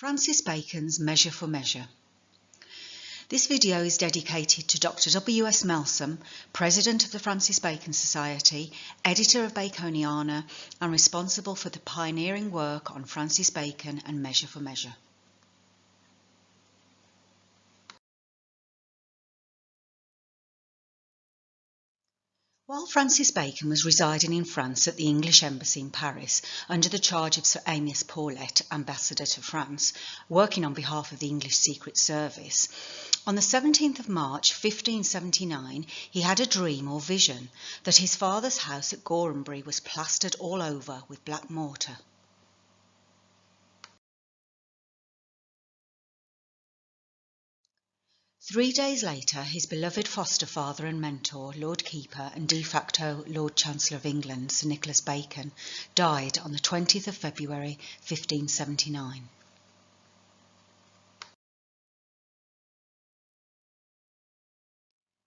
Francis Bacon's Measure for Measure. This video is dedicated to Dr W.S. Melsom, President of the Francis Bacon Society, editor of Baconiana, and responsible for the pioneering work on Francis Bacon and Measure for Measure. While Francis Bacon was residing in France at the English Embassy in Paris under the charge of Sir Amias Paulet, Ambassador to France, working on behalf of the English Secret Service, on the 17th of March 1579 he had a dream or vision that his father's house at Gorhambury was plastered all over with black mortar. Three days later, his beloved foster father and mentor, Lord Keeper and de facto Lord Chancellor of England, Sir Nicholas Bacon, died on the 20th of February 1579.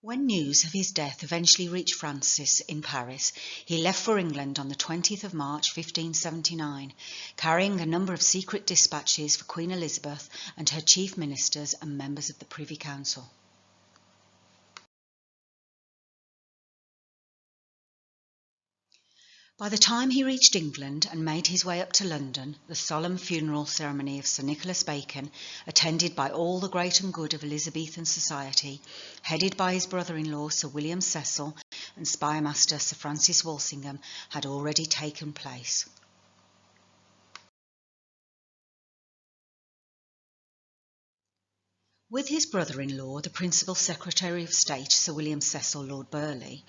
When news of his death eventually reached Francis in Paris, he left for England on the 20th of March 1579, carrying a number of secret dispatches for Queen Elizabeth and her chief ministers and members of the Privy Council. By the time he reached England and made his way up to London, the solemn funeral ceremony of Sir Nicholas Bacon, attended by all the great and good of Elizabethan society, headed by his brother-in-law Sir William Cecil and spymaster Sir Francis Walsingham, had already taken place. With his brother-in-law, the Principal Secretary of State, Sir William Cecil Lord Burleigh,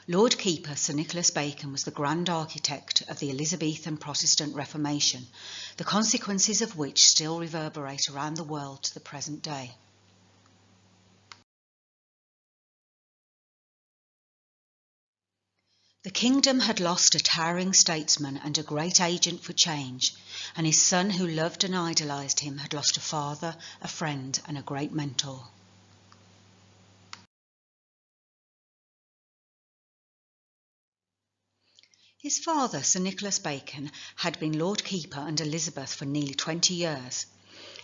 Lord Keeper Sir Nicholas Bacon was the grand architect of the Elizabethan Protestant Reformation, the consequences of which still reverberate around the world to the present day. The kingdom had lost a towering statesman and a great agent for change, and his son, who loved and idolised him, had lost a father, a friend, and a great mentor. His father, Sir Nicholas Bacon, had been Lord Keeper under Elizabeth for nearly 20 years.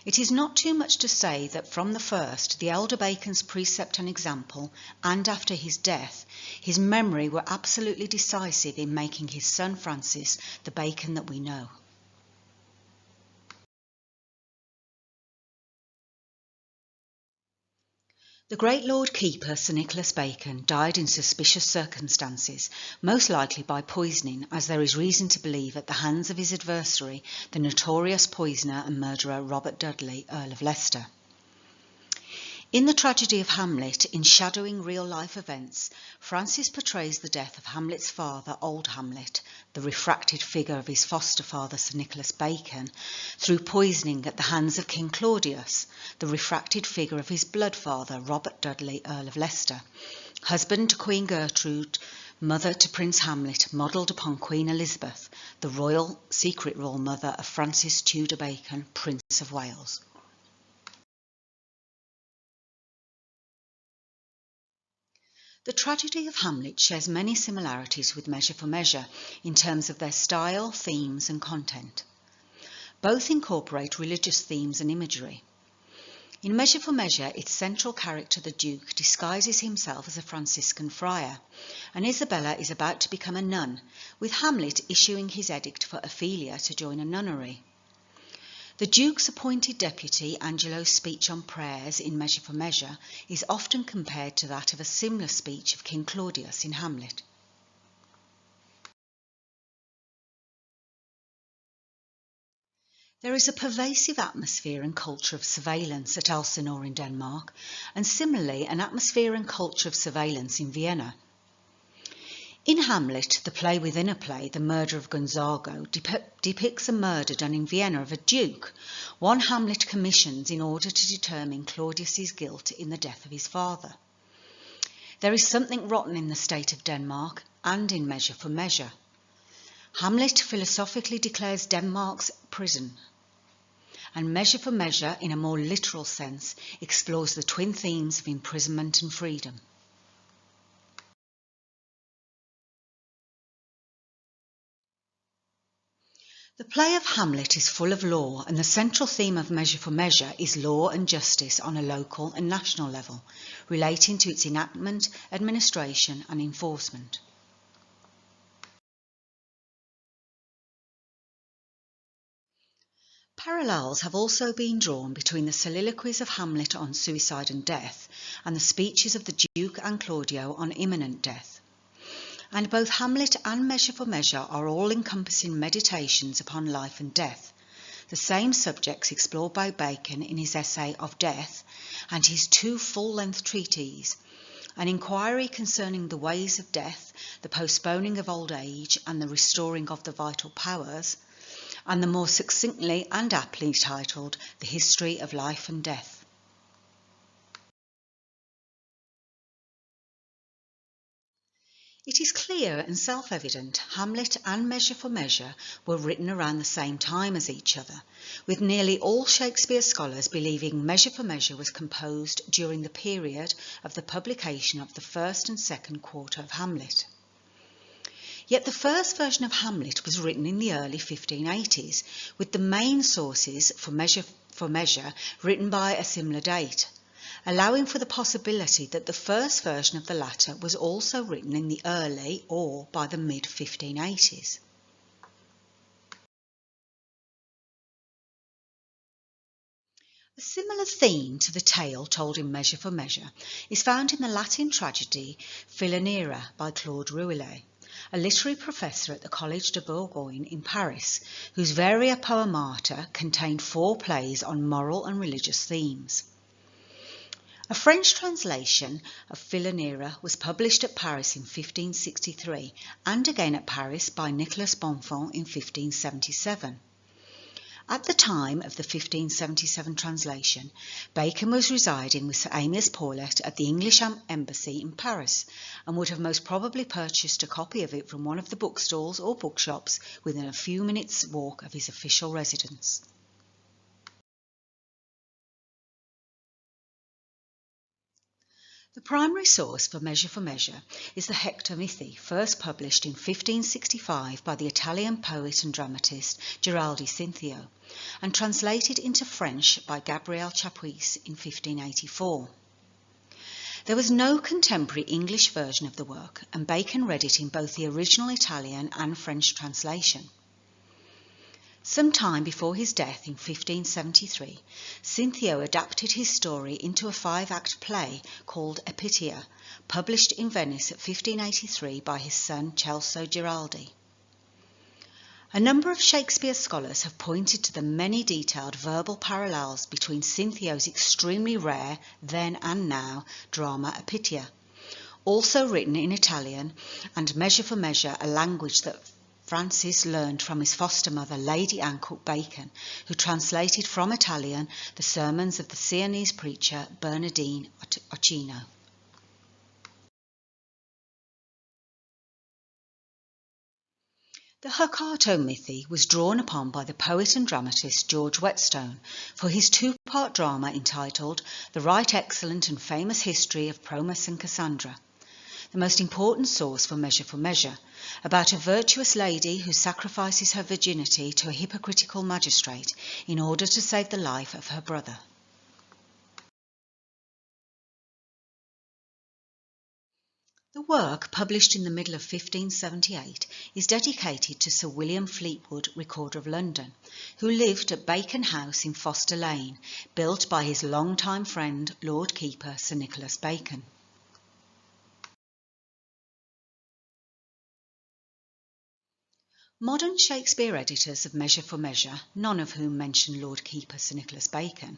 It is not too much to say that from the first, the elder Bacon's precept and example, and after his death, his memory were absolutely decisive in making his son Francis the Bacon that we know. The great Lord Keeper, Sir Nicholas Bacon, died in suspicious circumstances, most likely by poisoning, as there is reason to believe at the hands of his adversary, the notorious poisoner and murderer Robert Dudley, Earl of Leicester. In the tragedy of Hamlet, in shadowing real-life events, Francis portrays the death of Hamlet's father, Old Hamlet, the refracted figure of his foster father, Sir Nicholas Bacon, through poisoning at the hands of King Claudius, the refracted figure of his blood father, Robert Dudley, Earl of Leicester, husband to Queen Gertrude, mother to Prince Hamlet, modelled upon Queen Elizabeth, the royal, secret royal mother of Francis Tudor Bacon, Prince of Wales. The tragedy of Hamlet shares many similarities with Measure for Measure in terms of their style, themes and content. Both incorporate religious themes and imagery. In Measure for Measure, its central character, the Duke, disguises himself as a Franciscan friar, and Isabella is about to become a nun, with Hamlet issuing his edict for Ophelia to join a nunnery. The Duke's appointed deputy, Angelo's speech on prayers in Measure for Measure, is often compared to that of a similar speech of King Claudius in Hamlet. There is a pervasive atmosphere and culture of surveillance at Elsinore in Denmark, and similarly an atmosphere and culture of surveillance in Vienna. In Hamlet, the play within a play, The Murder of Gonzago, depicts a murder done in Vienna of a duke, one Hamlet commissions in order to determine Claudius's guilt in the death of his father. There is something rotten in the state of Denmark and in Measure for Measure. Hamlet philosophically declares Denmark's prison, and Measure for Measure, in a more literal sense, explores the twin themes of imprisonment and freedom. The play of Hamlet is full of law, and the central theme of Measure for Measure is law and justice on a local and national level, relating to its enactment, administration and enforcement. Parallels have also been drawn between the soliloquies of Hamlet on suicide and death and the speeches of the Duke and Claudio on imminent death. And both Hamlet and Measure for Measure are all-encompassing meditations upon life and death, the same subjects explored by Bacon in his essay Of Death and his two full-length treatises, an inquiry concerning the ways of death, the postponing of old age and the restoring of the vital powers, and the more succinctly and aptly titled The History of Life and Death. It is clear and self-evident Hamlet and Measure for Measure were written around the same time as each other, with nearly all Shakespeare scholars believing Measure for Measure was composed during the period of the publication of the first and second quarter of Hamlet. Yet the first version of Hamlet was written in the early 1580s, with the main sources for Measure written by a similar date, allowing for the possibility that the first version of the latter was also written in the early or by the mid-1580s. A similar theme to the tale told in Measure for Measure is found in the Latin tragedy Philoneira by Claude Rouillet, a literary professor at the Collège de Bourgogne in Paris, whose Varia Poemata contained 4 plays on moral and religious themes. A French translation of Philoneira was published at Paris in 1563 and again at Paris by Nicolas Bonfons in 1577. At the time of the 1577 translation, Bacon was residing with Sir Amias Paulet at the English embassy in Paris and would have most probably purchased a copy of it from one of the bookstalls or bookshops within a few minutes' walk of his official residence. The primary source for Measure is the Hectomythi, first published in 1565 by the Italian poet and dramatist Giraldi Cinthio, and translated into French by Gabriel Chapuis in 1584. There was no contemporary English version of the work, and Bacon read it in both the original Italian and French translation. Some time before his death in 1573, Cinthio adapted his story into a 5-act play called Epitia, published in Venice at 1583 by his son Celso Giraldi. A number of Shakespeare scholars have pointed to the many detailed verbal parallels between Cinthio's extremely rare, then and now, drama Epitia, also written in Italian, and Measure for Measure, a language that Francis learned from his foster mother, Lady Anne Cook Bacon, who translated from Italian the sermons of the Sienese preacher Bernardine Ochino. The Hecate Mythi was drawn upon by the poet and dramatist George Whetstone for his 2-part drama entitled The Right Excellent and Famous History of Promus and Cassandra, the most important source for Measure, about a virtuous lady who sacrifices her virginity to a hypocritical magistrate in order to save the life of her brother. The work, published in the middle of 1578, is dedicated to Sir William Fleetwood, Recorder of London, who lived at Bacon House in Foster Lane, built by his long-time friend Lord Keeper Sir Nicholas Bacon. Modern Shakespeare editors of Measure for Measure, none of whom mention Lord Keeper Sir Nicholas Bacon,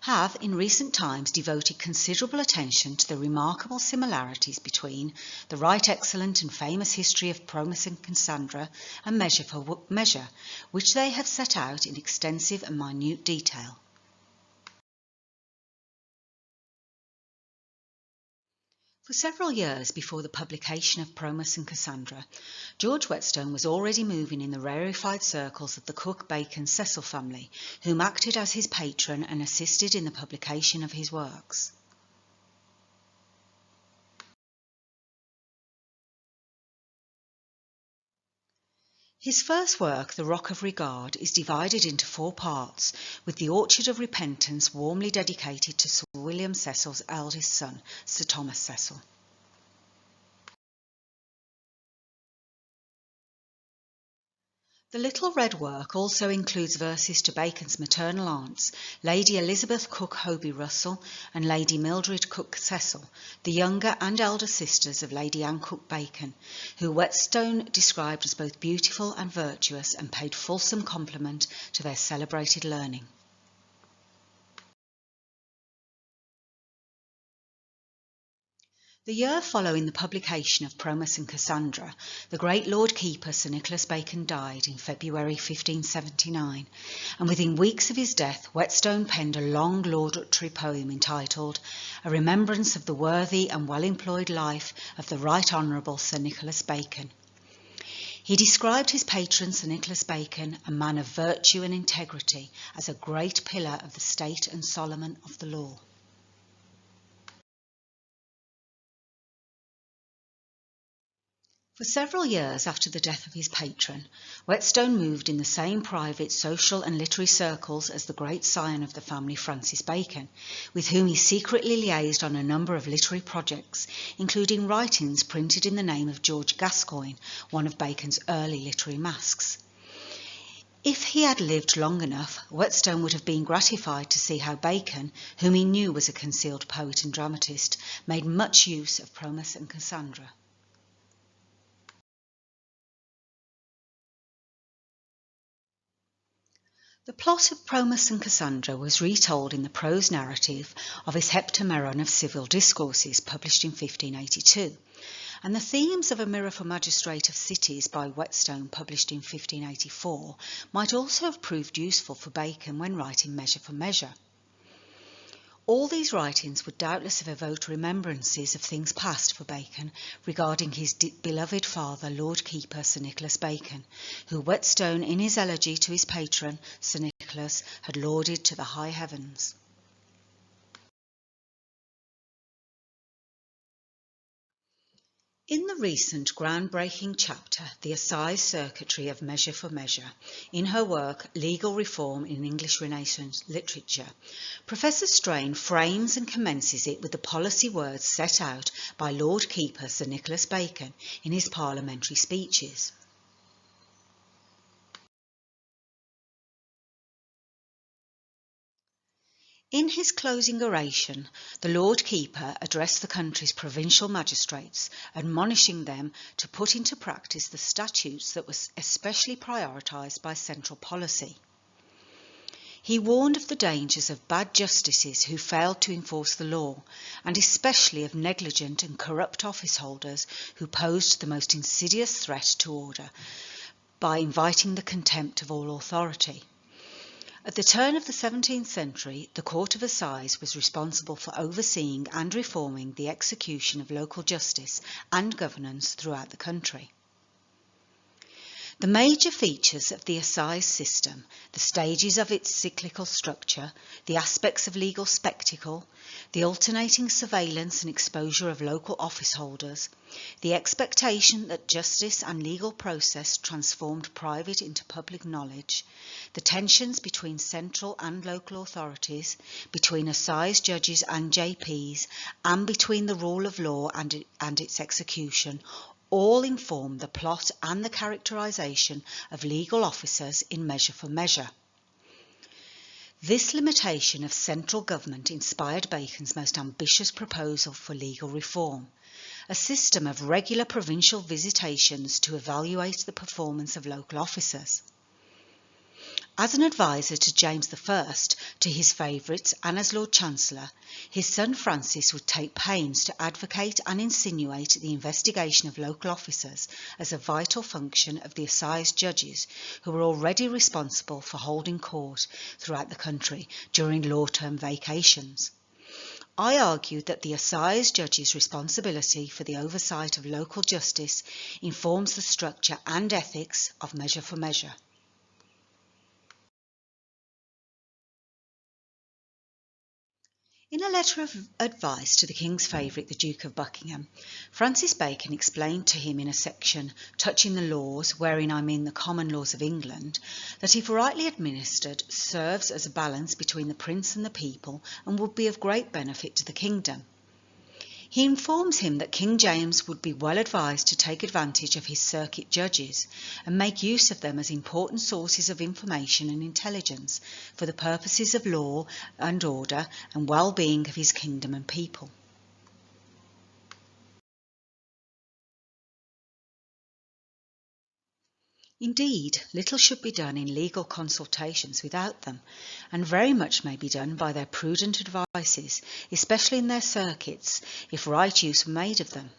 have in recent times devoted considerable attention to the remarkable similarities between The Right Excellent and Famous History of Promus and Cassandra and Measure for Measure, which they have set out in extensive and minute detail. For several years before the publication of Promus and Cassandra, George Whetstone was already moving in the rarefied circles of the Cook-Bacon-Cecil family, whom acted as his patron and assisted in the publication of his works. His first work, The Rock of Regard, is divided into 4 parts, with The Orchard of Repentance warmly dedicated to Sir William Cecil's eldest son, Sir Thomas Cecil. The Little Red Work also includes verses to Bacon's maternal aunts, Lady Elizabeth Cook Hoby Russell and Lady Mildred Cook Cecil, the younger and elder sisters of Lady Anne Cook Bacon, who Whetstone described as both beautiful and virtuous and paid fulsome compliment to their celebrated learning. The year following the publication of Promus and Cassandra, the great Lord Keeper Sir Nicholas Bacon died in February 1579, and within weeks of his death Whetstone penned a long laudatory poem entitled A Remembrance of the Worthy and Well-Employed Life of the Right Honourable Sir Nicholas Bacon. He described his patron Sir Nicholas Bacon, a man of virtue and integrity, as a great pillar of the state and Solomon of the law. For several years after the death of his patron, Whetstone moved in the same private social and literary circles as the great scion of the family, Francis Bacon, with whom he secretly liaised on a number of literary projects, including writings printed in the name of George Gascoigne, one of Bacon's early literary masks. If he had lived long enough, Whetstone would have been gratified to see how Bacon, whom he knew was a concealed poet and dramatist, made much use of Promus and Cassandra. The plot of Promus and Cassandra was retold in the prose narrative of his Heptameron of Civil Discourses, published in 1582, and the themes of A Mirror for Magistrate of Cities by Whetstone, published in 1584, might also have proved useful for Bacon when writing Measure for Measure. All these writings would doubtless have evoked remembrances of things past for Bacon regarding his beloved father, Lord Keeper Sir Nicholas Bacon, who Whetstone in his elegy to his patron, Sir Nicholas, had lauded to the high heavens. In the recent groundbreaking chapter, The Assize Circuitry of Measure for Measure, in her work Legal Reform in English Renaissance Literature, Professor Strain frames and commences it with the policy words set out by Lord Keeper Sir Nicholas Bacon in his parliamentary speeches. In his closing oration, the Lord Keeper addressed the country's provincial magistrates, admonishing them to put into practice the statutes that were especially prioritised by central policy. He warned of the dangers of bad justices who failed to enforce the law, and especially of negligent and corrupt office holders who posed the most insidious threat to order by inviting the contempt of all authority. At the turn of the 17th century, the Court of Assize was responsible for overseeing and reforming the execution of local justice and governance throughout the country. The major features of the assize system, the stages of its cyclical structure, the aspects of legal spectacle, the alternating surveillance and exposure of local office holders, the expectation that justice and legal process transformed private into public knowledge, the tensions between central and local authorities, between assize judges and JPs, and between the rule of law and its execution, all inform the plot and the characterisation of legal officers in Measure for Measure. This limitation of central government inspired Bacon's most ambitious proposal for legal reform, a system of regular provincial visitations to evaluate the performance of local officers. As an advisor to James I, to his favourites, and as Lord Chancellor, his son Francis would take pains to advocate and insinuate the investigation of local officers as a vital function of the assize judges, who were already responsible for holding court throughout the country during law-term vacations. I argued that the assize judge's responsibility for the oversight of local justice informs the structure and ethics of Measure for Measure. In a letter of advice to the King's favourite, the Duke of Buckingham, Francis Bacon explained to him in a section touching the laws, wherein I mean the common laws of England, that if rightly administered, serves as a balance between the prince and the people, and would be of great benefit to the kingdom. He informs him that King James would be well advised to take advantage of his circuit judges and make use of them as important sources of information and intelligence for the purposes of law and order and well-being of his kingdom and people. Indeed, little should be done in legal consultations without them, and very much may be done by their prudent advices, especially in their circuits, if right use were made of them.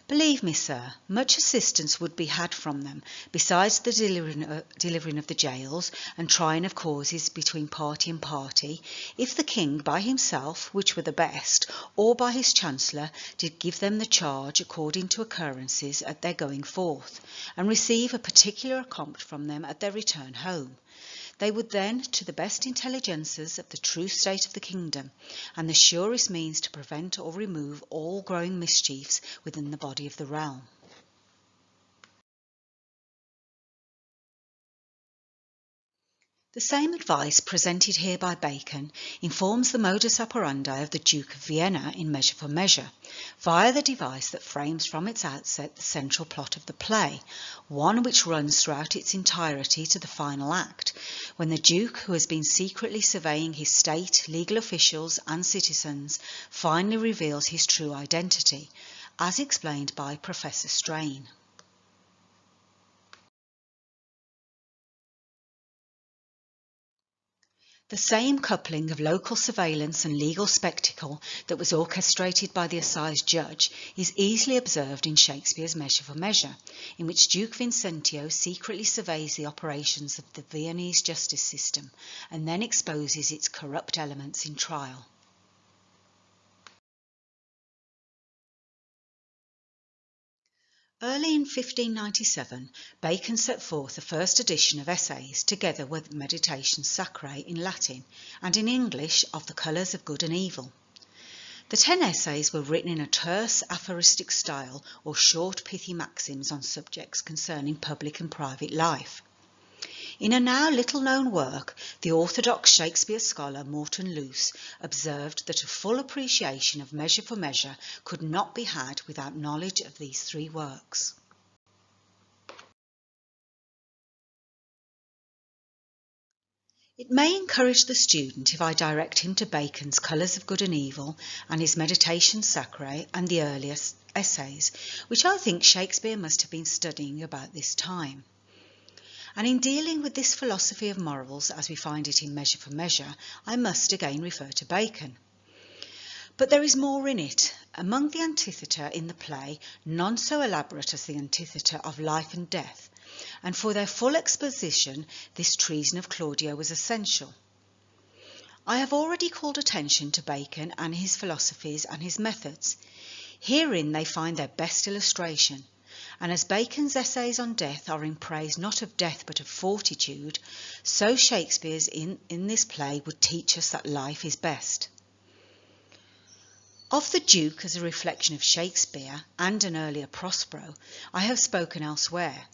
Believe me, sir, much assistance would be had from them, besides the delivering of the gaols and trying of causes between party and party, if the king by himself, which were the best, or by his chancellor, did give them the charge according to occurrences at their going forth, and receive a particular accompt from them at their return home. They would then, to the best intelligences of the true state of the kingdom, and the surest means to prevent or remove all growing mischiefs within the body of the realm. The same advice presented here by Bacon informs the modus operandi of the Duke of Vienna in Measure for Measure, via the device that frames from its outset the central plot of the play, one which runs throughout its entirety to the final act, when the Duke, who has been secretly surveying his state, legal officials and citizens, finally reveals his true identity, as explained by Professor Strain. The same coupling of local surveillance and legal spectacle that was orchestrated by the assize judge is easily observed in Shakespeare's Measure for Measure, in which Duke Vincentio secretly surveys the operations of the Viennese justice system and then exposes its corrupt elements in trial. Early in 1597, Bacon set forth the first edition of essays, together with Meditations Sacrae in Latin, and in English of the Colours of Good and Evil. The 10 essays were written in a terse aphoristic style, or short pithy maxims on subjects concerning public and private life. In a now little-known work, the orthodox Shakespeare scholar Morton Luce observed that a full appreciation of Measure for Measure could not be had without knowledge of these 3 works. It may encourage the student if I direct him to Bacon's Colours of Good and Evil and his Meditations Sacrae and the earliest essays, which I think Shakespeare must have been studying about this time. And in dealing with this philosophy of morals as we find it in Measure for Measure, I must again refer to Bacon. But there is more in it. Among the antitheta in the play, none so elaborate as the antitheta of life and death, and for their full exposition this treason of Claudio was essential. I have already called attention to Bacon and his philosophies and his methods. Herein they find their best illustration. And as Bacon's essays on death are in praise not of death but of fortitude, so Shakespeare's in this play would teach us that life is best. Of the Duke as a reflection of Shakespeare and an earlier Prospero, I have spoken elsewhere,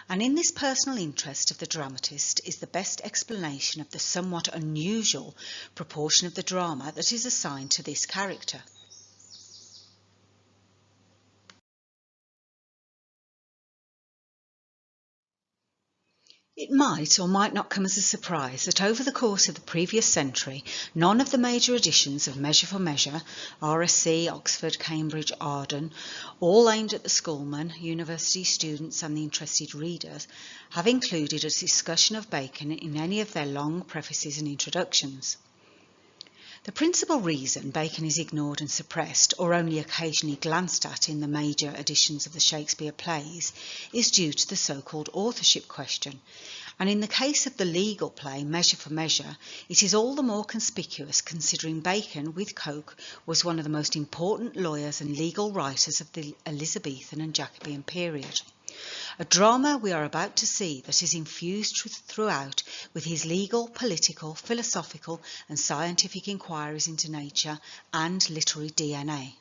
and in this personal interest of the dramatist is the best explanation of the somewhat unusual proportion of the drama that is assigned to this character. It might or might not come as a surprise that over the course of the previous century, none of the major editions of Measure for Measure, RSC, Oxford, Cambridge, Arden, all aimed at the schoolmen, university students and the interested readers, have included a discussion of Bacon in any of their long prefaces and introductions. The principal reason Bacon is ignored and suppressed, or only occasionally glanced at in the major editions of the Shakespeare plays, is due to the so-called authorship question, and in the case of the legal play Measure for Measure, it is all the more conspicuous considering Bacon, with Coke, was one of the most important lawyers and legal writers of the Elizabethan and Jacobean period. A drama we are about to see that is infused throughout with his legal, political, philosophical and scientific inquiries into nature and literary DNA.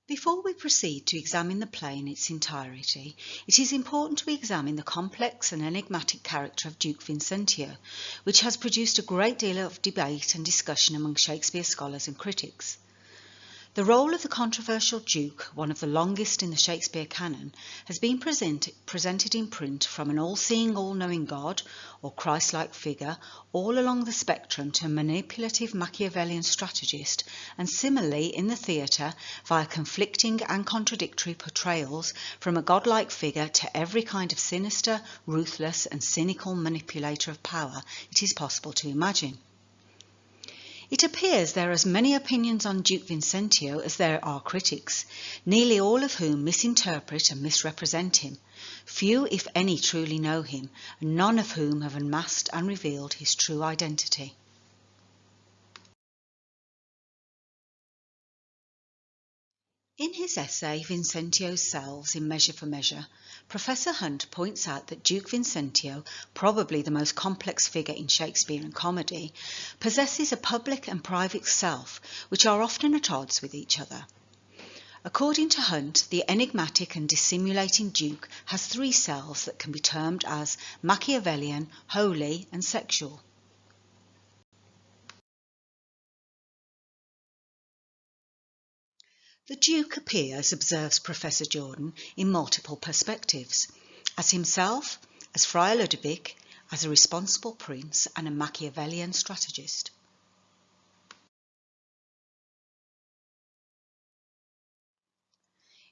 Before we proceed to examine the play in its entirety, it is important to examine the complex and enigmatic character of Duke Vincentio, which has produced a great deal of debate and discussion among Shakespeare scholars and critics. The role of the controversial Duke, one of the longest in the Shakespeare canon, has been presented in print from an all-seeing, all-knowing God, or Christ-like figure, all along the spectrum to a manipulative Machiavellian strategist, and similarly in the theatre via conflicting and contradictory portrayals from a godlike figure to every kind of sinister, ruthless and cynical manipulator of power it is possible to imagine. It appears there are as many opinions on Duke Vincentio as there are critics, nearly all of whom misinterpret and misrepresent him. Few, if any, truly know him, and none of whom have unmasked and revealed his true identity. In his essay, Vincentio's Selves in Measure for Measure, Professor Hunt points out that Duke Vincentio, probably the most complex figure in Shakespearean comedy, possesses a public and private self which are often at odds with each other. According to Hunt, the enigmatic and dissimulating Duke has three selves that can be termed as Machiavellian, holy and sexual. The Duke appears, observes Professor Jordan, in multiple perspectives, as himself, as Friar Ludovic, as a responsible prince and a Machiavellian strategist.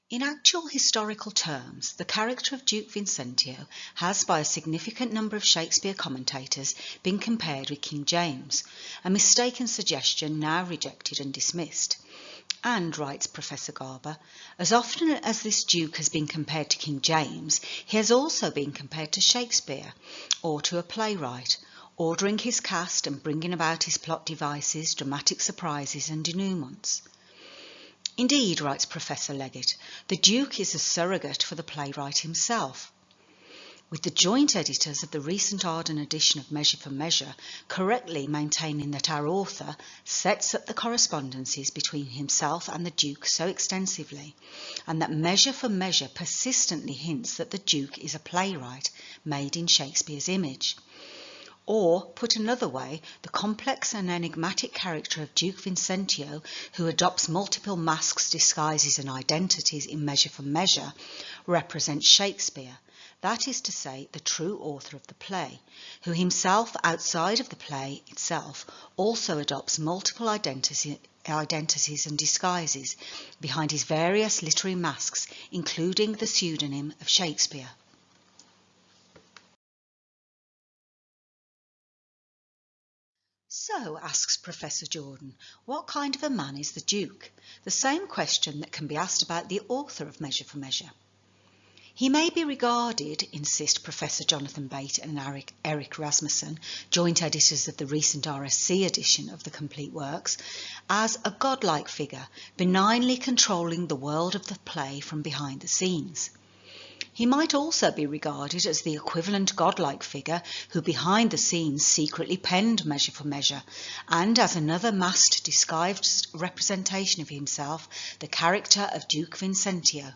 In actual historical terms, the character of Duke Vincentio has by a significant number of Shakespeare commentators been compared with King James, a mistaken suggestion now rejected and dismissed. And, writes Professor Garber, as often as this Duke has been compared to King James, he has also been compared to Shakespeare, or to a playwright, ordering his cast and bringing about his plot devices, dramatic surprises and denouements. Indeed, writes Professor Leggett, the Duke is a surrogate for the playwright himself. With the joint editors of the recent Arden edition of Measure for Measure correctly maintaining that our author sets up the correspondences between himself and the Duke so extensively, and that Measure for Measure persistently hints that the Duke is a playwright made in Shakespeare's image. Or, put another way, the complex and enigmatic character of Duke Vincentio, who adopts multiple masks, disguises and identities in Measure for Measure, represents Shakespeare. That is to say, the true author of the play, who himself, outside of the play itself, also adopts multiple identities and disguises behind his various literary masks, including the pseudonym of Shakespeare. So, asks Professor Jordan, what kind of a man is the Duke? The same question that can be asked about the author of Measure for Measure. He may be regarded, insist Professor Jonathan Bate and Eric Rasmussen, joint editors of the recent RSC edition of the complete works, as a godlike figure, benignly controlling the world of the play from behind the scenes. He might also be regarded as the equivalent godlike figure who behind the scenes secretly penned Measure for Measure, and as another masked, disguised representation of himself, the character of Duke Vincentio.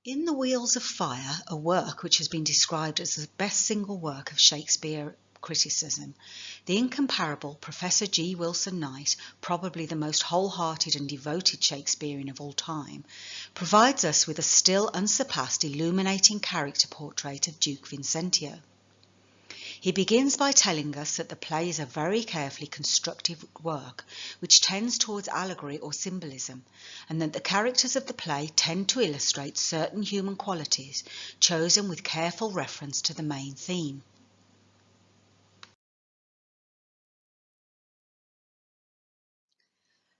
In The Wheels of Fire, a work which has been described as the best single work of Shakespeare criticism, the incomparable Professor G. Wilson Knight, probably the most wholehearted and devoted Shakespearean of all time, provides us with a still unsurpassed illuminating character portrait of Duke Vincentio. He begins by telling us that the play is a very carefully constructed work which tends towards allegory or symbolism, and that the characters of the play tend to illustrate certain human qualities chosen with careful reference to the main theme.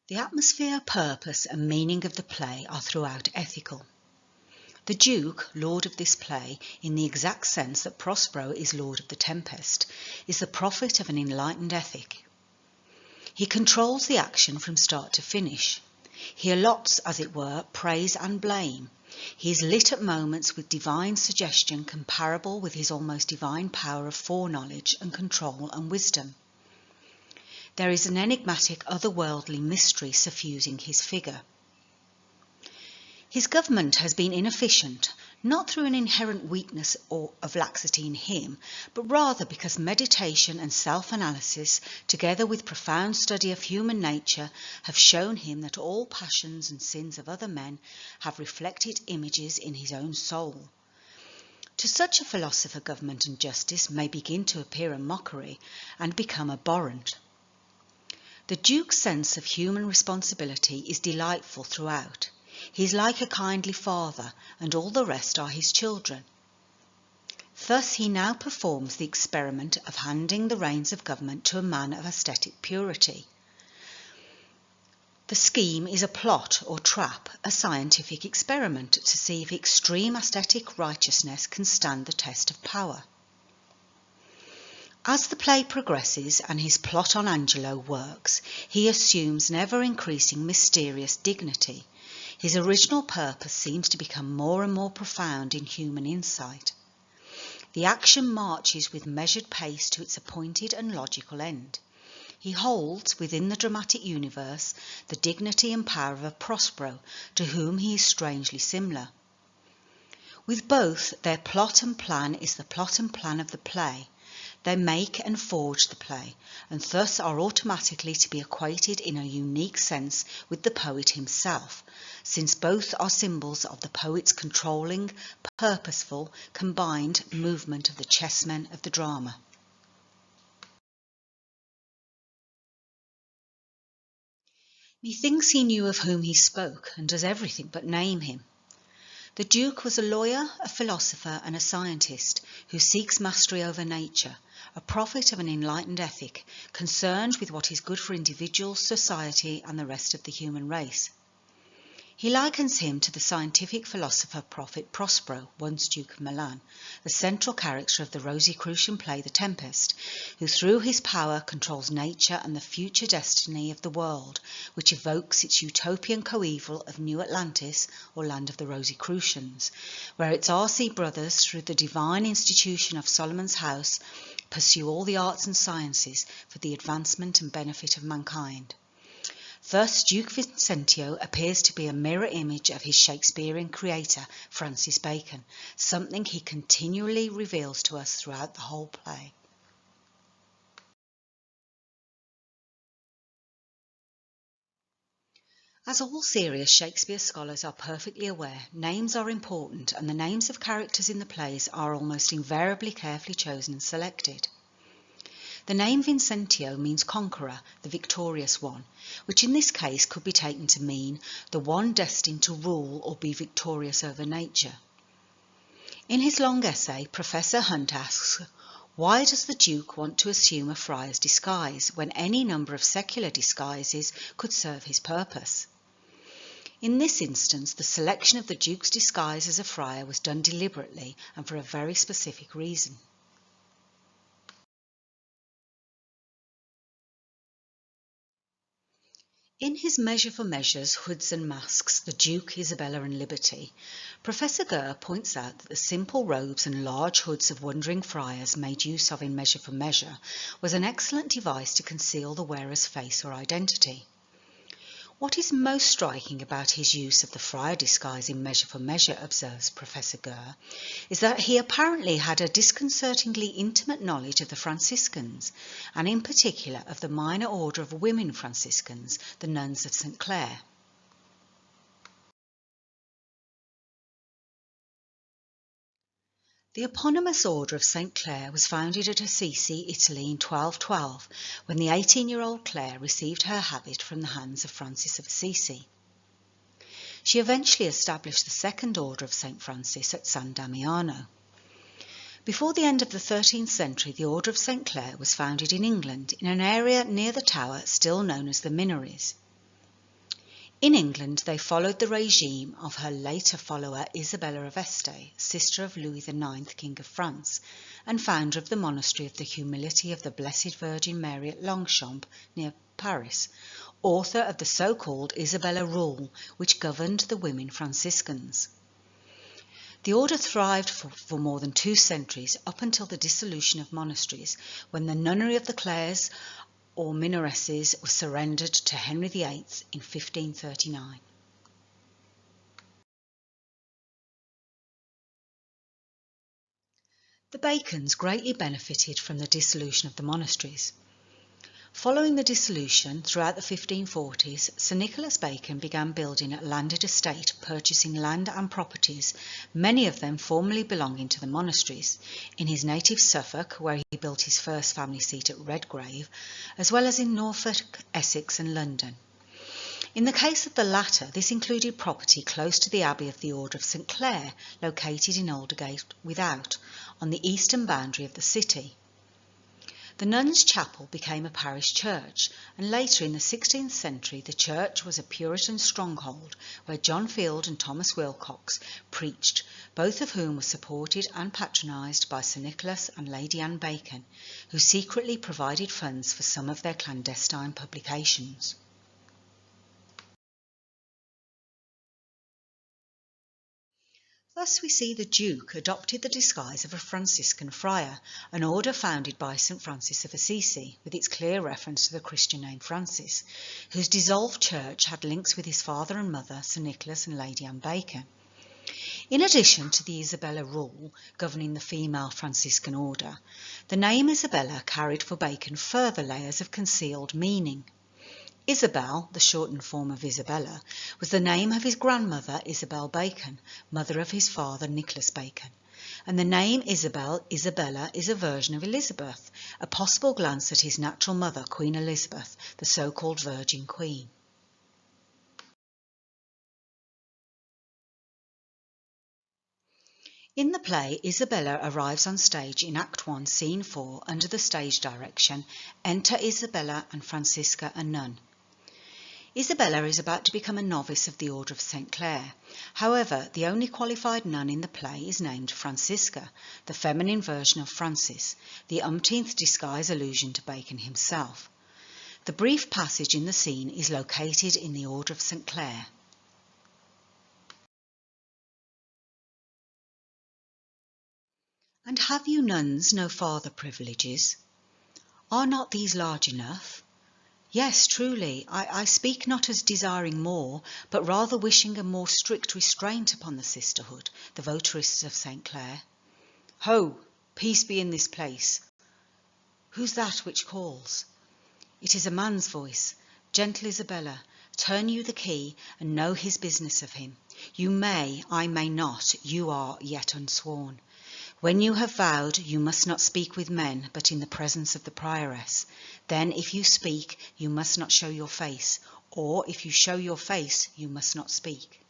The atmosphere, purpose and meaning of the play are throughout ethical. The Duke, lord of this play, in the exact sense that Prospero is lord of the Tempest, is the prophet of an enlightened ethic. He controls the action from start to finish. He allots, as it were, praise and blame. He is lit at moments with divine suggestion comparable with his almost divine power of foreknowledge and control and wisdom. There is an enigmatic otherworldly mystery suffusing his figure. His government has been inefficient, not through an inherent weakness or of laxity in him, but rather because meditation and self-analysis, together with profound study of human nature, have shown him that all passions and sins of other men have reflected images in his own soul. To such a philosopher, government and justice may begin to appear a mockery and become abhorrent. The Duke's sense of human responsibility is delightful throughout. He is like a kindly father, and all the rest are his children. Thus he now performs the experiment of handing the reins of government to a man of aesthetic purity. The scheme is a plot or trap, a scientific experiment to see if extreme aesthetic righteousness can stand the test of power. As the play progresses and his plot on Angelo works, he assumes an ever-increasing mysterious dignity. His original purpose seems to become more and more profound in human insight. The action marches with measured pace to its appointed and logical end. He holds, within the dramatic universe, the dignity and power of a Prospero, to whom he is strangely similar. With both, their plot and plan is the plot and plan of the play. They make and forge the play, and thus are automatically to be equated in a unique sense with the poet himself, since both are symbols of the poet's controlling, purposeful, combined movement of the chessmen of the drama. Methinks he knew of whom he spoke, and does everything but name him. The Duke was a lawyer, a philosopher, and a scientist who seeks mastery over nature, a prophet of an enlightened ethic, concerned with what is good for individuals, society, and the rest of the human race. He likens him to the scientific philosopher prophet Prospero, once Duke of Milan, the central character of the Rosicrucian play The Tempest, who through his power controls nature and the future destiny of the world, which evokes its utopian coeval of New Atlantis, or land of the Rosicrucians, where its RC brothers, through the divine institution of Solomon's house, pursue all the arts and sciences for the advancement and benefit of mankind. Thus, Duke Vincentio appears to be a mirror image of his Shakespearean creator, Francis Bacon, something he continually reveals to us throughout the whole play. As all serious Shakespeare scholars are perfectly aware, names are important, and the names of characters in the plays are almost invariably carefully chosen and selected. The name Vincentio means conqueror, the victorious one, which in this case could be taken to mean the one destined to rule or be victorious over nature. In his long essay, Professor Hunt asks, why does the Duke want to assume a friar's disguise when any number of secular disguises could serve his purpose? In this instance, the selection of the Duke's disguise as a friar was done deliberately and for a very specific reason. In his Measure for Measures, Hoods and Masks, The Duke, Isabella and Liberty, Professor Gurr points out that the simple robes and large hoods of wandering friars made use of in Measure for Measure was an excellent device to conceal the wearer's face or identity. What is most striking about his use of the friar disguise in Measure for Measure, observes Professor Gurr, is that he apparently had a disconcertingly intimate knowledge of the Franciscans, and in particular of the minor order of women Franciscans, the Nuns of Sinclair. The eponymous Order of St. Clare was founded at Assisi, Italy in 1212, when the 18-year-old Clare received her habit from the hands of Francis of Assisi. She eventually established the Second Order of St. Francis at San Damiano. Before the end of the 13th century, the Order of St. Clare was founded in England, in an area near the tower still known as the Minories. In England, they followed the regime of her later follower Isabella of Este, sister of Louis IX, King of France, and founder of the monastery of the Humility of the Blessed Virgin Mary at Longchamp, near Paris, author of the so-called Isabella Rule, which governed the women Franciscans. The order thrived for more than 2 centuries, up until the dissolution of monasteries, when the nunnery of the Clares or minoresses was surrendered to Henry VIII in 1539. The Bacons greatly benefited from the dissolution of the monasteries. Following the dissolution, throughout the 1540s, Sir Nicholas Bacon began building a landed estate, purchasing land and properties, many of them formerly belonging to the monasteries, in his native Suffolk, where he built his first family seat at Redgrave, as well as in Norfolk, Essex and London. In the case of the latter, this included property close to the Abbey of the Order of Sinclair, located in Aldergate Without, on the eastern boundary of the city. The Nuns' Chapel became a parish church, and later in the 16th century the church was a Puritan stronghold where John Field and Thomas Wilcox preached, both of whom were supported and patronised by Sir Nicholas and Lady Anne Bacon, who secretly provided funds for some of their clandestine publications. Thus we see the Duke adopted the disguise of a Franciscan friar, an order founded by St. Francis of Assisi, with its clear reference to the Christian name Francis, whose dissolved church had links with his father and mother, Sir Nicholas and Lady Anne Bacon. In addition to the Isabella Rule governing the female Franciscan order, the name Isabella carried for Bacon further layers of concealed meaning. Isabel, the shortened form of Isabella, was the name of his grandmother Isabel Bacon, mother of his father Nicholas Bacon, and the name Isabella is a version of Elizabeth, a possible glance at his natural mother Queen Elizabeth, the so-called Virgin Queen. In the play, Isabella arrives on stage in Act 1, Scene 4, under the stage direction, "Enter Isabella and Francisca, a nun." Isabella is about to become a novice of the Order of St. Clair. However, the only qualified nun in the play is named Francisca, the feminine version of Francis, the umpteenth disguise allusion to Bacon himself. The brief passage in the scene is located in the Order of St. Clair. "And have you nuns no farther privileges? Are not these large enough? Yes, truly, I speak not as desiring more, but rather wishing a more strict restraint upon the sisterhood, the votaries of St. Clair. Ho! Peace be in this place. Who's that which calls? It is a man's voice. Gentle Isabella, turn you the key, and know his business of him. You may, I may not, you are yet unsworn. When you have vowed, you must not speak with men, but in the presence of the prioress. Then, if you speak, you must not show your face, or if you show your face, you must not speak."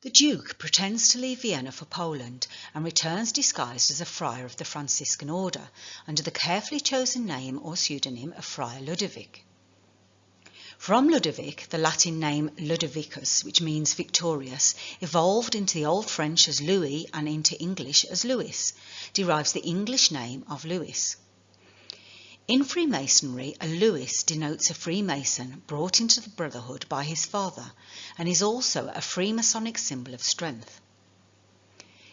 The Duke pretends to leave Vienna for Poland and returns disguised as a friar of the Franciscan order, under the carefully chosen name or pseudonym of Friar Ludovic. From Ludovic, the Latin name Ludovicus, which means victorious, evolved into the Old French as Louis and into English as Louis, derives the English name of Louis. In Freemasonry, a Louis denotes a Freemason brought into the Brotherhood by his father, and is also a Freemasonic symbol of strength.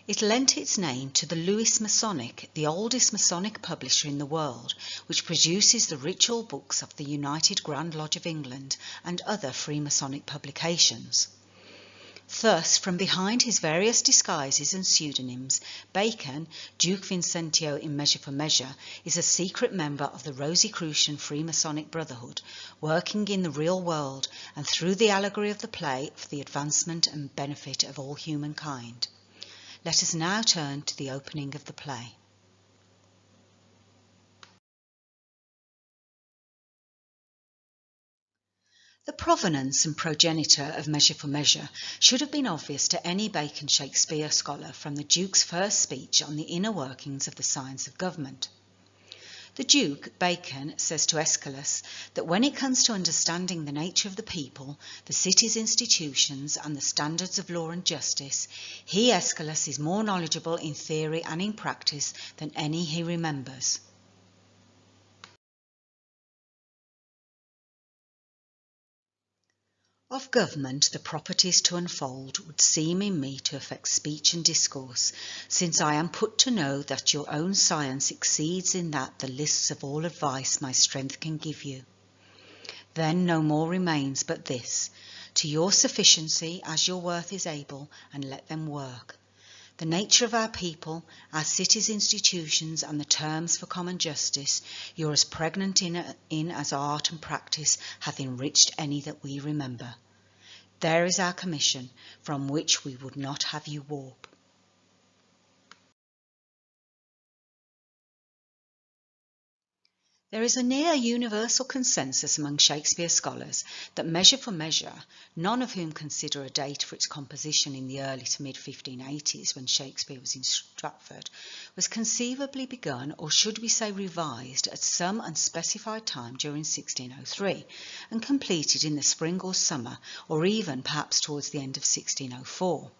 It lent its name to the Louis Masonic, the oldest Masonic publisher in the world, which produces the ritual books of the United Grand Lodge of England and other Freemasonic publications. Thus, from behind his various disguises and pseudonyms, Bacon, Duke Vincentio in Measure for Measure, is a secret member of the Rosicrucian-Freemasonic Brotherhood, working in the real world and through the allegory of the play for the advancement and benefit of all humankind. Let us now turn to the opening of the play. The provenance and progenitor of Measure for Measure should have been obvious to any Bacon Shakespeare scholar from the Duke's first speech on the inner workings of the science of government. The Duke, Bacon, says to Aeschylus that when it comes to understanding the nature of the people, the city's institutions and the standards of law and justice, he, Aeschylus, is more knowledgeable in theory and in practice than any he remembers. Of government the properties to unfold would seem in me to affect speech and discourse, since I am put to know that your own science exceeds in that the lists of all advice my strength can give you. Then no more remains but this, to your sufficiency as your worth is able, and let them work. The nature of our people, our city's institutions, and the terms for common justice, you're as pregnant in as art and practice hath enriched any that we remember. There is our commission, from which we would not have you warp. There is a near universal consensus among Shakespeare scholars that Measure for Measure, none of whom consider a date for its composition in the early to mid-1580s when Shakespeare was in Stratford, was conceivably begun, or should we say revised, at some unspecified time during 1603 and completed in the spring or summer, or even perhaps towards the end of 1604.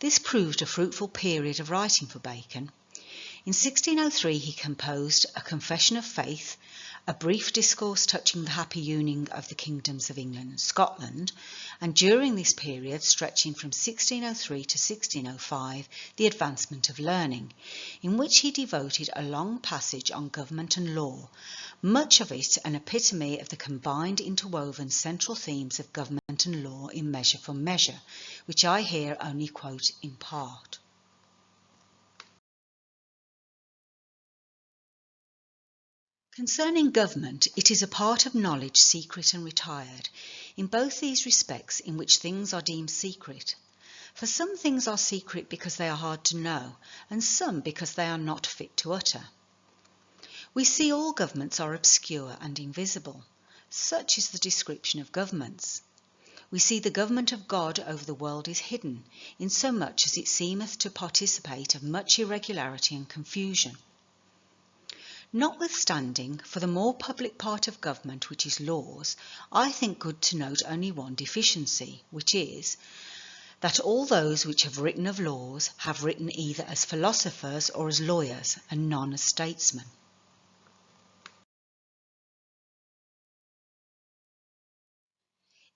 This proved a fruitful period of writing for Bacon. In 1603 he composed A Confession of Faith, a brief discourse touching the happy union of the kingdoms of England and Scotland, and during this period, stretching from 1603 to 1605, The Advancement of Learning, in which he devoted a long passage on government and law, much of it an epitome of the combined interwoven central themes of government and law in Measure for Measure, which I here only quote in part. Concerning government, it is a part of knowledge secret and retired, in both these respects in which things are deemed secret. For some things are secret because they are hard to know, and some because they are not fit to utter. We see all governments are obscure and invisible. Such is the description of governments. We see the government of God over the world is hidden, insomuch as it seemeth to participate of much irregularity and confusion. Notwithstanding, for the more public part of government, which is laws, I think good to note only one deficiency, which is, that all those which have written of laws have written either as philosophers or as lawyers, and none as statesmen.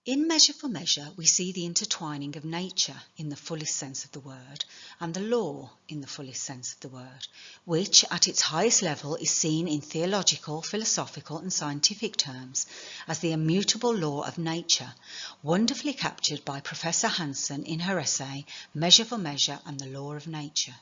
In Measure for Measure, we see the intertwining of nature in the fullest sense of the word, and the law in the fullest sense of the word, which at its highest level is seen in theological, philosophical and scientific terms as the immutable law of nature, wonderfully captured by Professor Hansen in her essay Measure for Measure and the Law of Nature.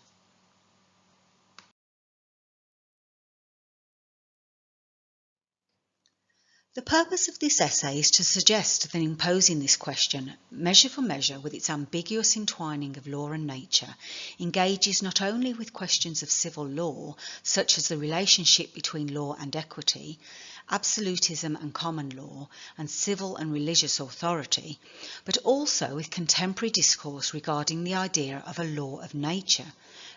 The purpose of this essay is to suggest that in posing this question, Measure for Measure, with its ambiguous entwining of law and nature, engages not only with questions of civil law, such as the relationship between law and equity, absolutism and common law, and civil and religious authority, but also with contemporary discourse regarding the idea of a law of nature,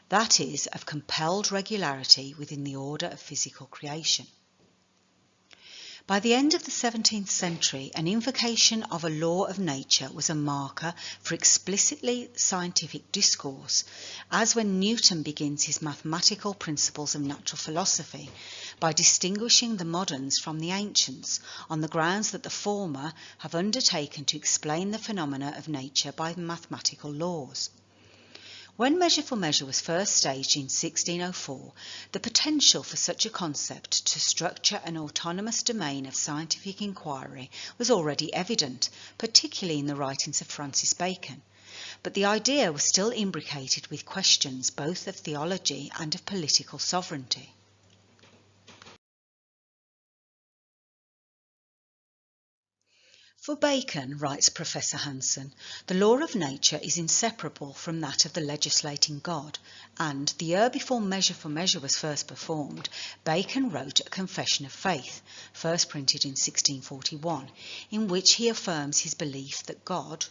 that is, of compelled regularity within the order of physical creation. By the end of the 17th century, an invocation of a law of nature was a marker for explicitly scientific discourse, as when Newton begins his mathematical principles of natural philosophy by distinguishing the moderns from the ancients on the grounds that the former have undertaken to explain the phenomena of nature by mathematical laws. When Measure for Measure was first staged in 1604, the potential for such a concept to structure an autonomous domain of scientific inquiry was already evident, particularly in the writings of Francis Bacon, but the idea was still imbricated with questions both of theology and of political sovereignty. For Bacon, writes Professor Hansen, the law of nature is inseparable from that of the legislating God, and the year before Measure for Measure was first performed, Bacon wrote A Confession of Faith, first printed in 1641, in which he affirms his belief that God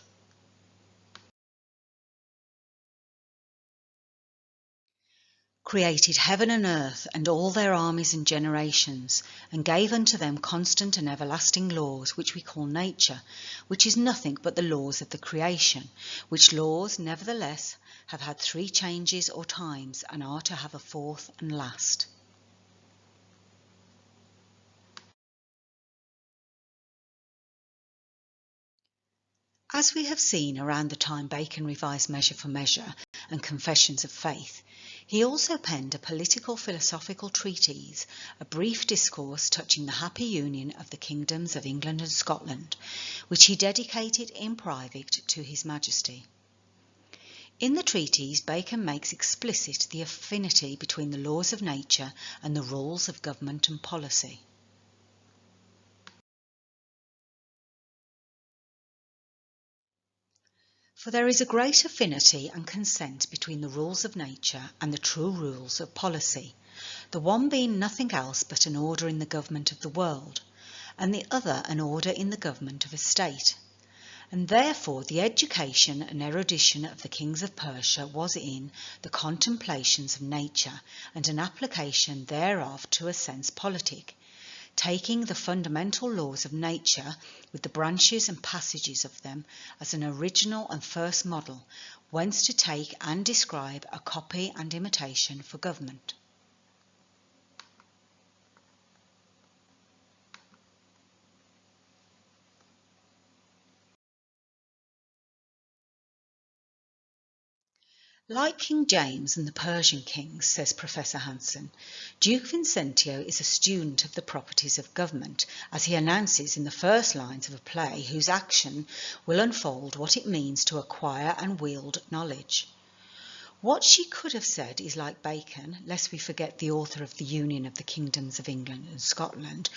created heaven and earth and all their armies and generations, and gave unto them constant and everlasting laws, which we call nature, which is nothing but the laws of the creation, which laws, nevertheless, have had three changes or times, and are to have a fourth and last. As we have seen around the time Bacon revised Measure for Measure and Confessions of Faith, he also penned a political philosophical treatise, a brief discourse touching the happy union of the kingdoms of England and Scotland, which he dedicated in private to His Majesty. In the treatise, Bacon makes explicit the affinity between the laws of nature and the rules of government and policy. For there is a great affinity and consent between the rules of nature and the true rules of policy, the one being nothing else but an order in the government of the world, and the other an order in the government of a state. And therefore the education and erudition of the kings of Persia was in the contemplations of nature and an application thereof to a sense politic, taking the fundamental laws of nature with the branches and passages of them as an original and first model, whence to take and describe a copy and imitation for government. Like King James and the Persian kings, says Professor Hanson, Duke Vincentio is a student of the properties of government, as he announces in the first lines of a play whose action will unfold what it means to acquire and wield knowledge. What she could have said is like Bacon, lest we forget the author of the Union of the Kingdoms of England and Scotland,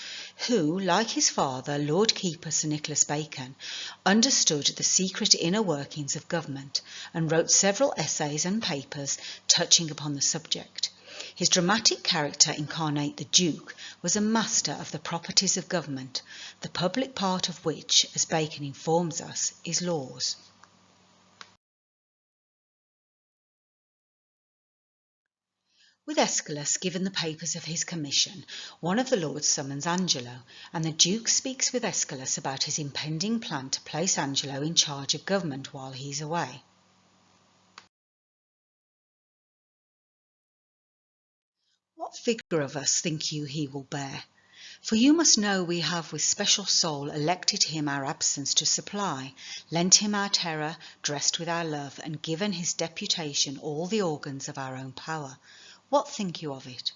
who, like his father, Lord Keeper Sir Nicholas Bacon, understood the secret inner workings of government and wrote several essays and papers touching upon the subject. His dramatic character incarnate, the Duke, was a master of the properties of government, the public part of which, as Bacon informs us, is laws. With Aeschylus given the papers of his commission, one of the lords summons Angelo, and the Duke speaks with Aeschylus about his impending plan to place Angelo in charge of government while he's away. What figure of us think you he will bear? For you must know we have with special soul elected him our absence to supply, lent him our terror, dressed with our love, and given his deputation all the organs of our own power. What think you of it?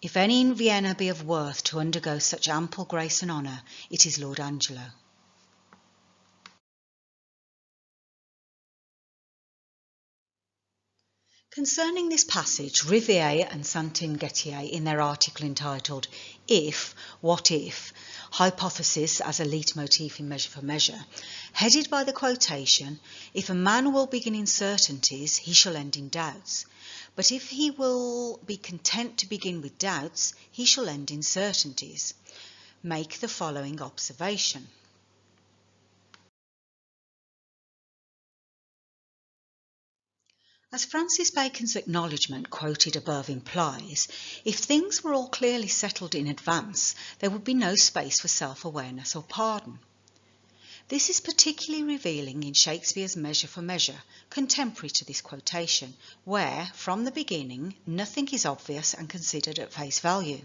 If any in Vienna be of worth to undergo such ample grace and honour, it is Lord Angelo. Concerning this passage, Riviere and Saint-Inguettier, in their article entitled If, What If? Hypothesis as a leitmotif in Measure for Measure, headed by the quotation, if a man will begin in certainties, he shall end in doubts. But if he will be content to begin with doubts, he shall end in certainties, make the following observation. As Francis Bacon's acknowledgment quoted above implies, if things were all clearly settled in advance, there would be no space for self-awareness or pardon. This is particularly revealing in Shakespeare's Measure for Measure, contemporary to this quotation, where, from the beginning, nothing is obvious and considered at face value.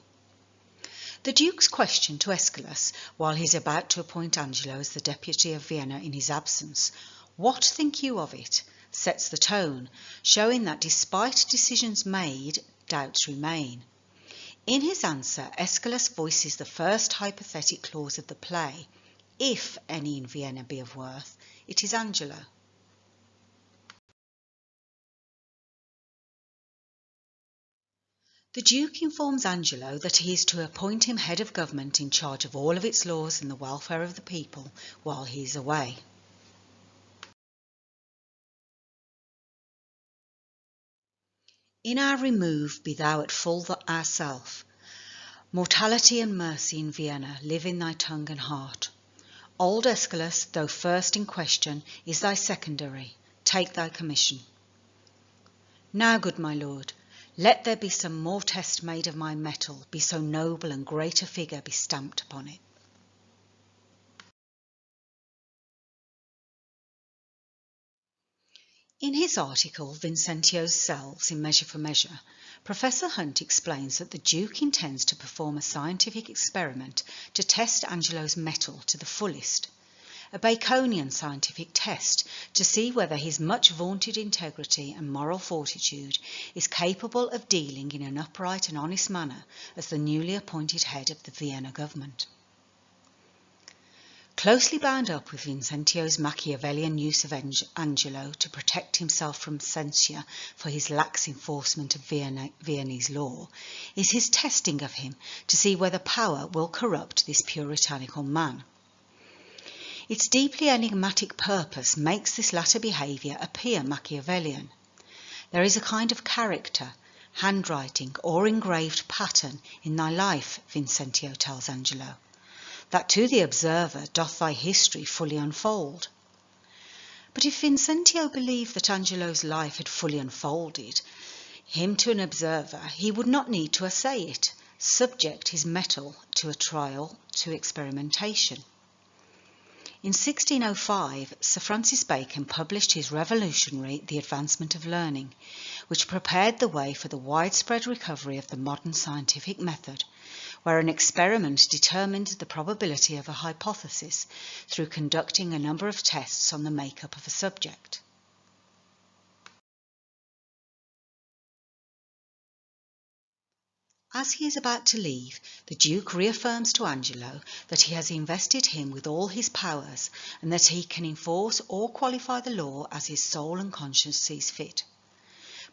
The Duke's question to Aeschylus, while he is about to appoint Angelo as the deputy of Vienna in his absence, "What think you of it?" sets the tone, showing that despite decisions made, doubts remain. In his answer, Aeschylus voices the first hypothetic clause of the play. If any in Vienna be of worth, it is Angelo. The Duke informs Angelo that he is to appoint him head of government in charge of all of its laws and the welfare of the people while he is away. In our remove be thou at full ourself. Mortality and mercy in Vienna live in thy tongue and heart. Old Aeschylus, though first in question, is thy secondary. Take thy commission. Now, good my lord, Let there be some more test made of my metal, be so noble and great a figure be stamped upon it. In his article, Vincentio's Selves in Measure for Measure, Professor Hunt explains that the Duke intends to perform a scientific experiment to test Angelo's metal to the fullest, a Baconian scientific test to see whether his much vaunted integrity and moral fortitude is capable of dealing in an upright and honest manner as the newly appointed head of the Vienna government. Closely bound up with Vincentio's Machiavellian use of Angelo to protect himself from censure for his lax enforcement of Viennese law, is his testing of him to see whether power will corrupt this puritanical man. Its deeply enigmatic purpose makes this latter behaviour appear Machiavellian. There is a kind of character, handwriting, or engraved pattern in thy life, Vincentio tells Angelo, that to the observer doth thy history fully unfold. But if Vincentio believed that Angelo's life had fully unfolded him to an observer, he would not need to assay it, subject his metal to a trial, to experimentation. In 1605, Sir Francis Bacon published his revolutionary The Advancement of Learning, which prepared the way for the widespread recovery of the modern scientific method, where an experiment determined the probability of a hypothesis through conducting a number of tests on the makeup of a subject. As he is about to leave, the Duke reaffirms to Angelo that he has invested him with all his powers and that he can enforce or qualify the law as his soul and conscience sees fit.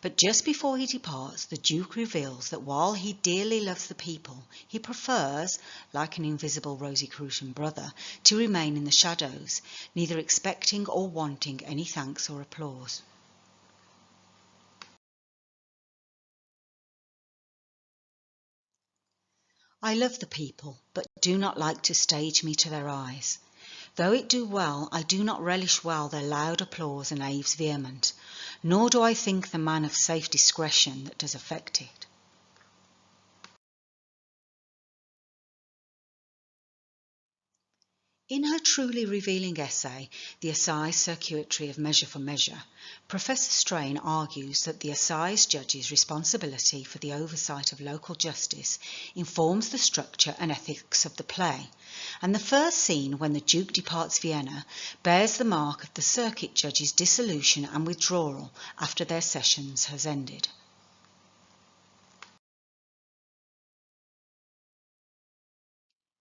But just before he departs, the Duke reveals that while he dearly loves the people, he prefers, like an invisible Rosicrucian brother, to remain in the shadows, neither expecting or wanting any thanks or applause. I love the people, but do not like to stage me to their eyes. Though it do well, I do not relish well their loud applause and aves vehement, nor do I think the man of safe discretion that does affect it. In her truly revealing essay, The Assize Circuitry of Measure for Measure, Professor Strain argues that the assize judge's responsibility for the oversight of local justice informs the structure and ethics of the play, and the first scene, when the Duke departs Vienna, bears the mark of the circuit judge's dissolution and withdrawal after their sessions has ended.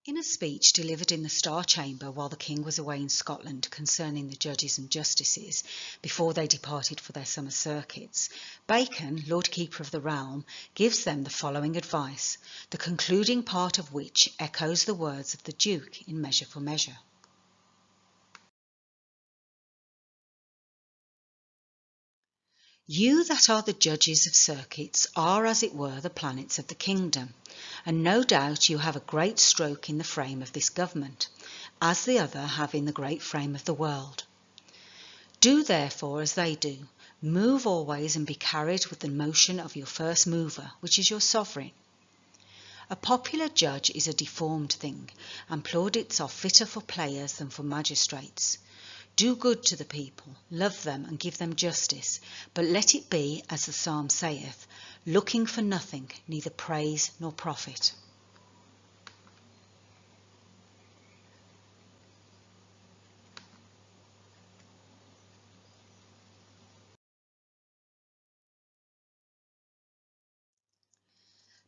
In a speech delivered in the Star Chamber while the King was away in Scotland concerning the judges and justices before they departed for their summer circuits, Bacon, Lord Keeper of the Realm, gives them the following advice, the concluding part of which echoes the words of the Duke in Measure for Measure. You that are the judges of circuits are, as it were, the planets of the kingdom, and no doubt you have a great stroke in the frame of this government, as the other have in the great frame of the world. Do therefore as they do, move always and be carried with the motion of your first mover, which is your sovereign. A popular judge is a deformed thing, and plaudits are fitter for players than for magistrates. Do good to the people, love them and give them justice, but let it be, as the psalm saith, looking for nothing, neither praise nor profit.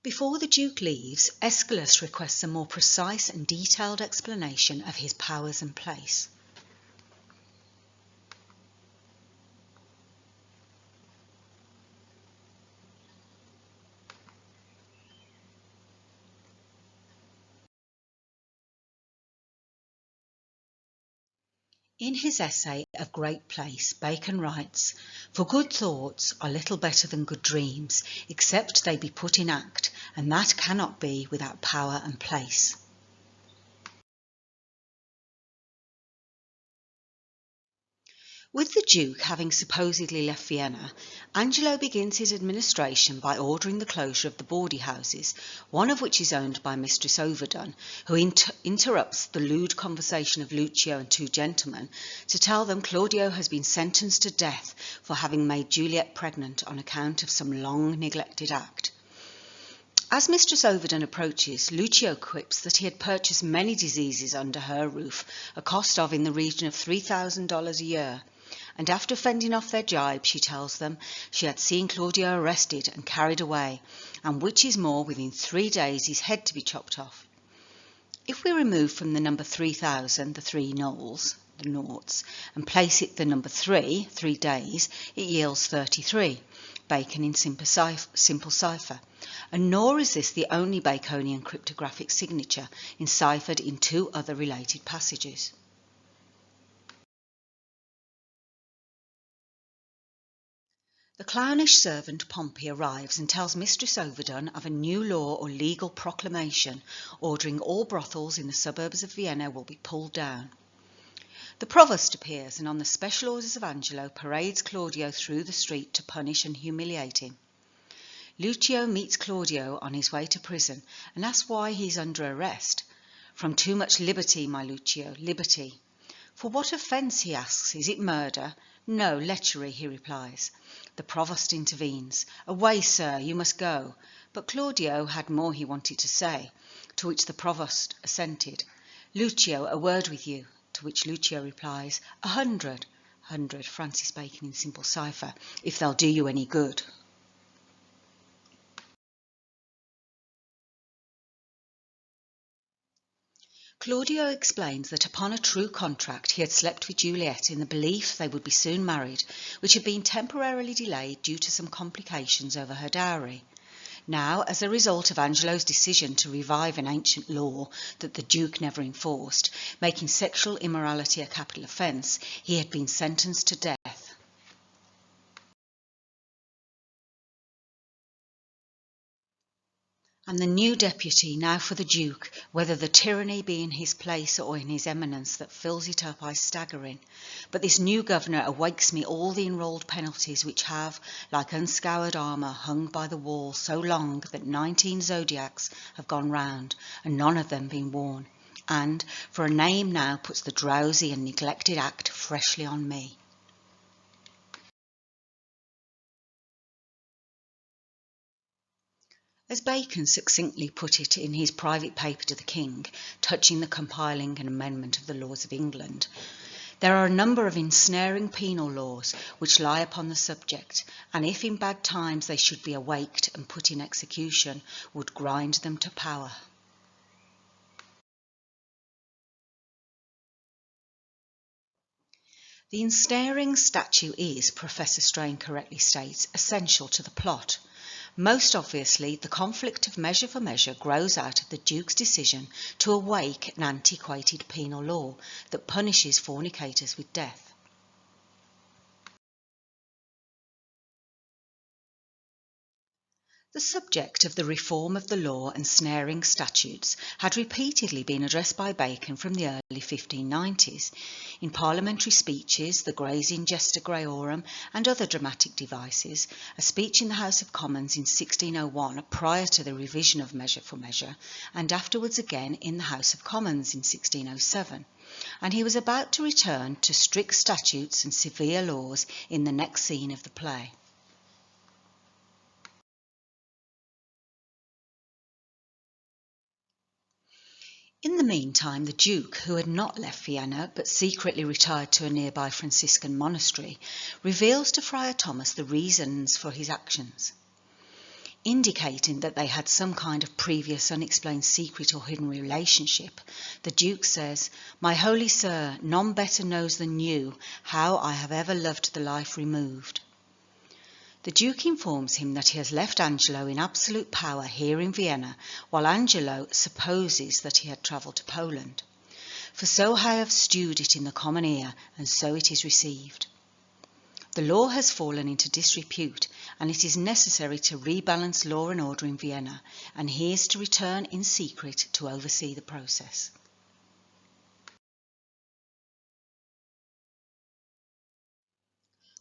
Before the Duke leaves, Aeschylus requests a more precise and detailed explanation of his powers and place. In his essay Of Great Place, Bacon writes, "For good thoughts are little better than good dreams, except they be put in act, and that cannot be without power and place." With the Duke having supposedly left Vienna, Angelo begins his administration by ordering the closure of the bawdy houses, one of which is owned by Mistress Overdone, who interrupts the lewd conversation of Lucio and two gentlemen to tell them Claudio has been sentenced to death for having made Juliet pregnant on account of some long-neglected act. As Mistress Overdone approaches, Lucio quips that he had purchased many diseases under her roof, a cost of in the region of $3,000 a year. And after fending off their jibes, she tells them she had seen Claudio arrested and carried away, and which is more, within 3 days his head to be chopped off. If we remove from the number 3,000 the 3 nulls, the noughts, and place it the number 3 days, it yields 33, Bacon in simple cipher. And nor is this the only Baconian cryptographic signature, enciphered in 2 other related passages. The clownish servant Pompey arrives and tells Mistress Overdone of a new law or legal proclamation ordering all brothels in the suburbs of Vienna will be pulled down. The provost appears and on the special orders of Angelo parades Claudio through the street to punish and humiliate him. Lucio meets Claudio on his way to prison and asks why he is under arrest. From too much liberty, my Lucio, liberty. For what offence, he asks, is it murder? No, lechery, he replies. The provost intervenes. Away, sir, you must go. But Claudio had more he wanted to say, to which the provost assented. Lucio, a word with you, to which Lucio replies, 100, Francis Bacon in simple cipher, if they'll do you any good. Claudio explains that upon a true contract he had slept with Juliet in the belief they would be soon married, which had been temporarily delayed due to some complications over her dowry. Now, as a result of Angelo's decision to revive an ancient law that the Duke never enforced, making sexual immorality a capital offence, he had been sentenced to death. And the new deputy, now for the Duke, whether the tyranny be in his place or in his eminence that fills it up, I stagger in. But this new governor awakes me all the enrolled penalties which have, like unscoured armour, hung by the wall so long that 19 zodiacs have gone round, and none of them been worn, and for a name now puts the drowsy and neglected act freshly on me. As Bacon succinctly put it in his private paper to the King, touching the compiling and amendment of the laws of England, there are a number of ensnaring penal laws which lie upon the subject, and if in bad times they should be awaked and put in execution, would grind them to power. The ensnaring statute is, Professor Strain correctly states, essential to the plot. Most obviously, the conflict of measure for measure grows out of the Duke's decision to awake an antiquated penal law that punishes fornicators with death. The subject of the reform of the law and snaring statutes had repeatedly been addressed by Bacon from the early 1590s, in parliamentary speeches, the Gray's Ingesta Grayorum, and other dramatic devices, a speech in the House of Commons in 1601 prior to the revision of Measure for Measure, and afterwards again in the House of Commons in 1607, and he was about to return to strict statutes and severe laws in the next scene of the play. In the meantime, the Duke, who had not left Vienna but secretly retired to a nearby Franciscan monastery, reveals to Friar Thomas the reasons for his actions. Indicating that they had some kind of previous unexplained secret or hidden relationship, the Duke says, "My holy sir, none better knows than you how I have ever loved the life removed." The Duke informs him that he has left Angelo in absolute power here in Vienna, while Angelo supposes that he had travelled to Poland. For so I have stewed it in the common ear, and so it is received. The law has fallen into disrepute, and it is necessary to rebalance law and order in Vienna, and he is to return in secret to oversee the process.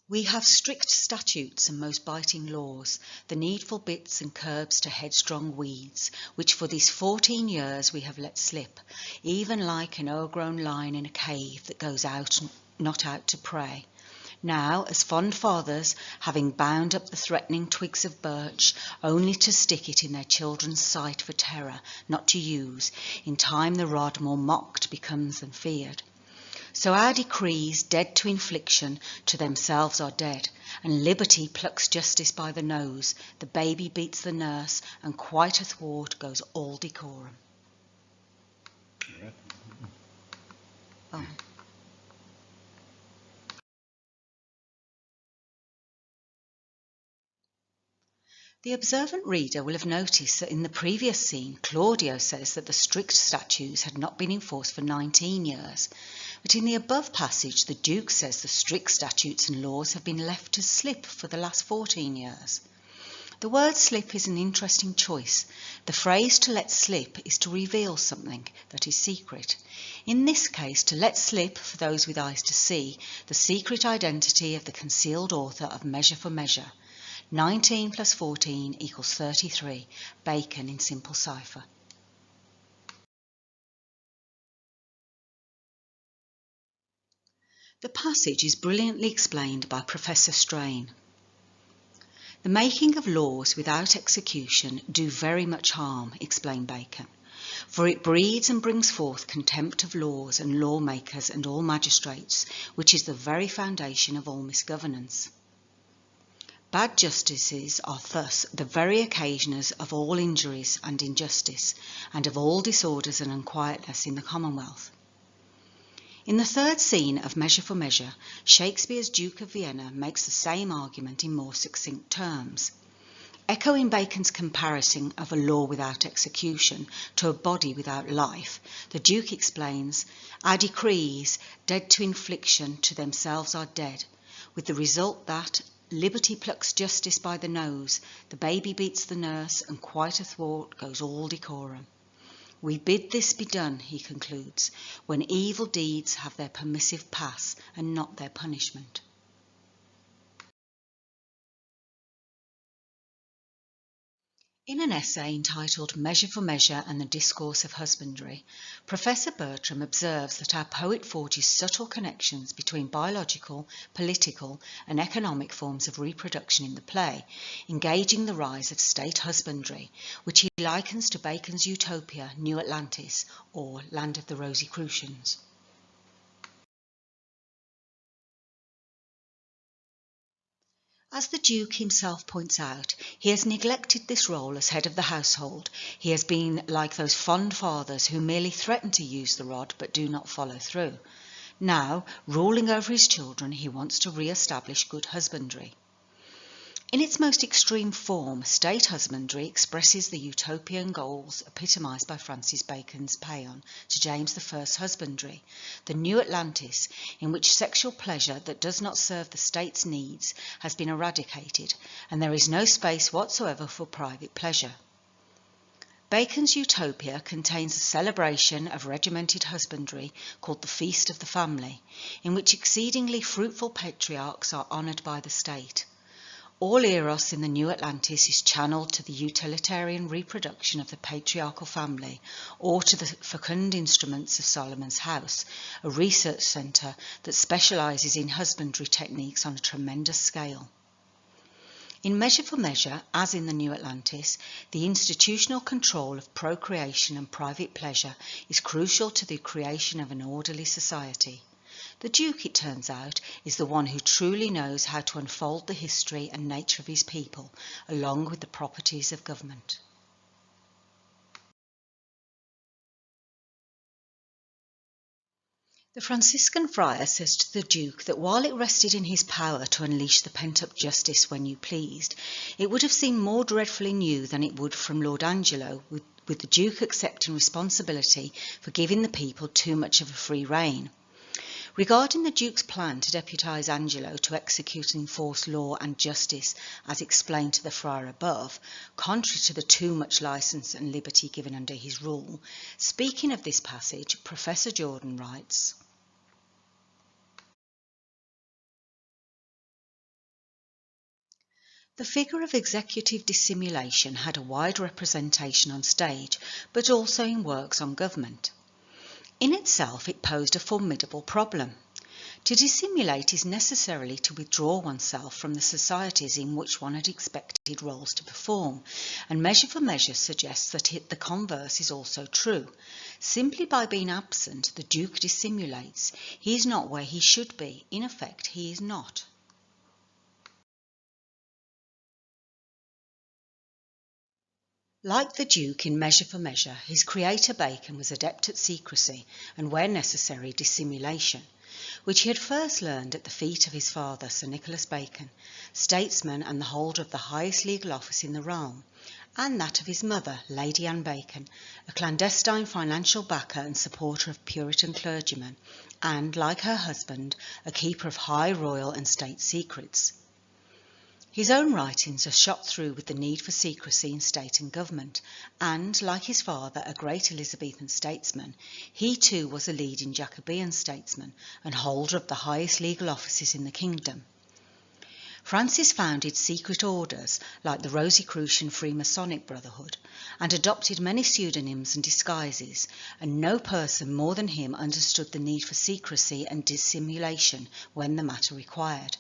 We have strict statutes and most biting laws, the needful bits and curbs to headstrong weeds, which for these 14 years we have let slip, even like an o'ergrown lion in a cave that goes out not out to prey. Now, as fond fathers, having bound up the threatening twigs of birch, only to stick it in their children's sight for terror, not to use, in time the rod more mocked becomes than feared. So our decrees, dead to infliction, to themselves are dead, and liberty plucks justice by the nose, the baby beats the nurse, and quite athwart goes all decorum. Oh. The observant reader will have noticed that in the previous scene, Claudio says that the strict statutes had not been enforced for 19 years, but in the above passage, the Duke says the strict statutes and laws have been left to slip for the last 14 years. The word slip is an interesting choice. The phrase to let slip is to reveal something that is secret. In this case, to let slip, for those with eyes to see, the secret identity of the concealed author of Measure for Measure. 19 plus 14 equals 33, Bacon in simple cipher. The passage is brilliantly explained by Professor Strain. The making of laws without execution do very much harm, explained Bacon, for it breeds and brings forth contempt of laws and lawmakers and all magistrates, which is the very foundation of all misgovernance. Bad justices are thus the very occasioners of all injuries and injustice, and of all disorders and unquietness in the Commonwealth. In the third scene of Measure for Measure, Shakespeare's Duke of Vienna makes the same argument in more succinct terms. Echoing Bacon's comparison of a law without execution to a body without life, the Duke explains, "Our decrees, dead to infliction, to themselves are dead, with the result that liberty plucks justice by the nose, the baby beats the nurse, and quite athwart goes all decorum. We bid this be done," he concludes, "when evil deeds have their permissive pass and not their punishment." In an essay entitled Measure for Measure and the Discourse of Husbandry, Professor Bertram observes that our poet forges subtle connections between biological, political, and economic forms of reproduction in the play, engaging the rise of state husbandry, which he likens to Bacon's Utopia, New Atlantis, or Land of the Rosicrucians. As the Duke himself points out, he has neglected this role as head of the household. He has been like those fond fathers who merely threaten to use the rod but do not follow through. Now, ruling over his children, he wants to re-establish good husbandry. In its most extreme form, state husbandry expresses the utopian goals epitomised by Francis Bacon's paean to James I's husbandry, the New Atlantis, in which sexual pleasure that does not serve the state's needs has been eradicated, and there is no space whatsoever for private pleasure. Bacon's Utopia contains a celebration of regimented husbandry called the Feast of the Family, in which exceedingly fruitful patriarchs are honoured by the state. All eros in the New Atlantis is channeled to the utilitarian reproduction of the patriarchal family, or to the fecund instruments of Solomon's house, a research centre that specialises in husbandry techniques on a tremendous scale. In Measure for Measure, as in the New Atlantis, the institutional control of procreation and private pleasure is crucial to the creation of an orderly society. The Duke, it turns out, is the one who truly knows how to unfold the history and nature of his people, along with the properties of government. The Franciscan friar says to the Duke that while it rested in his power to unleash the pent-up justice when you pleased, it would have seemed more dreadful in you than it would from Lord Angelo, with the Duke accepting responsibility for giving the people too much of a free rein. Regarding the Duke's plan to deputise Angelo to execute and enforce law and justice as explained to the friar above, contrary to the too much licence and liberty given under his rule, speaking of this passage, Professor Jordan writes, The figure of executive dissimulation had a wide representation on stage, but also in works on government. In itself, it posed a formidable problem. To dissimulate is necessarily to withdraw oneself from the societies in which one had expected roles to perform, and Measure for Measure suggests that the converse is also true. Simply by being absent, the Duke dissimulates. He is not where he should be. In effect, he is not. Like the Duke in Measure for Measure, his creator Bacon was adept at secrecy and, where necessary, dissimulation, which he had first learned at the feet of his father, Sir Nicholas Bacon, statesman and the holder of the highest legal office in the realm, and that of his mother, Lady Anne Bacon, a clandestine financial backer and supporter of Puritan clergymen, and, like her husband, a keeper of high royal and state secrets. His own writings are shot through with the need for secrecy in state and government, and, like his father, a great Elizabethan statesman, he too was a leading Jacobean statesman and holder of the highest legal offices in the kingdom. Francis founded secret orders like the Rosicrucian-Freemasonry Brotherhood and adopted many pseudonyms and disguises, and no person more than him understood the need for secrecy and dissimulation when the matter required,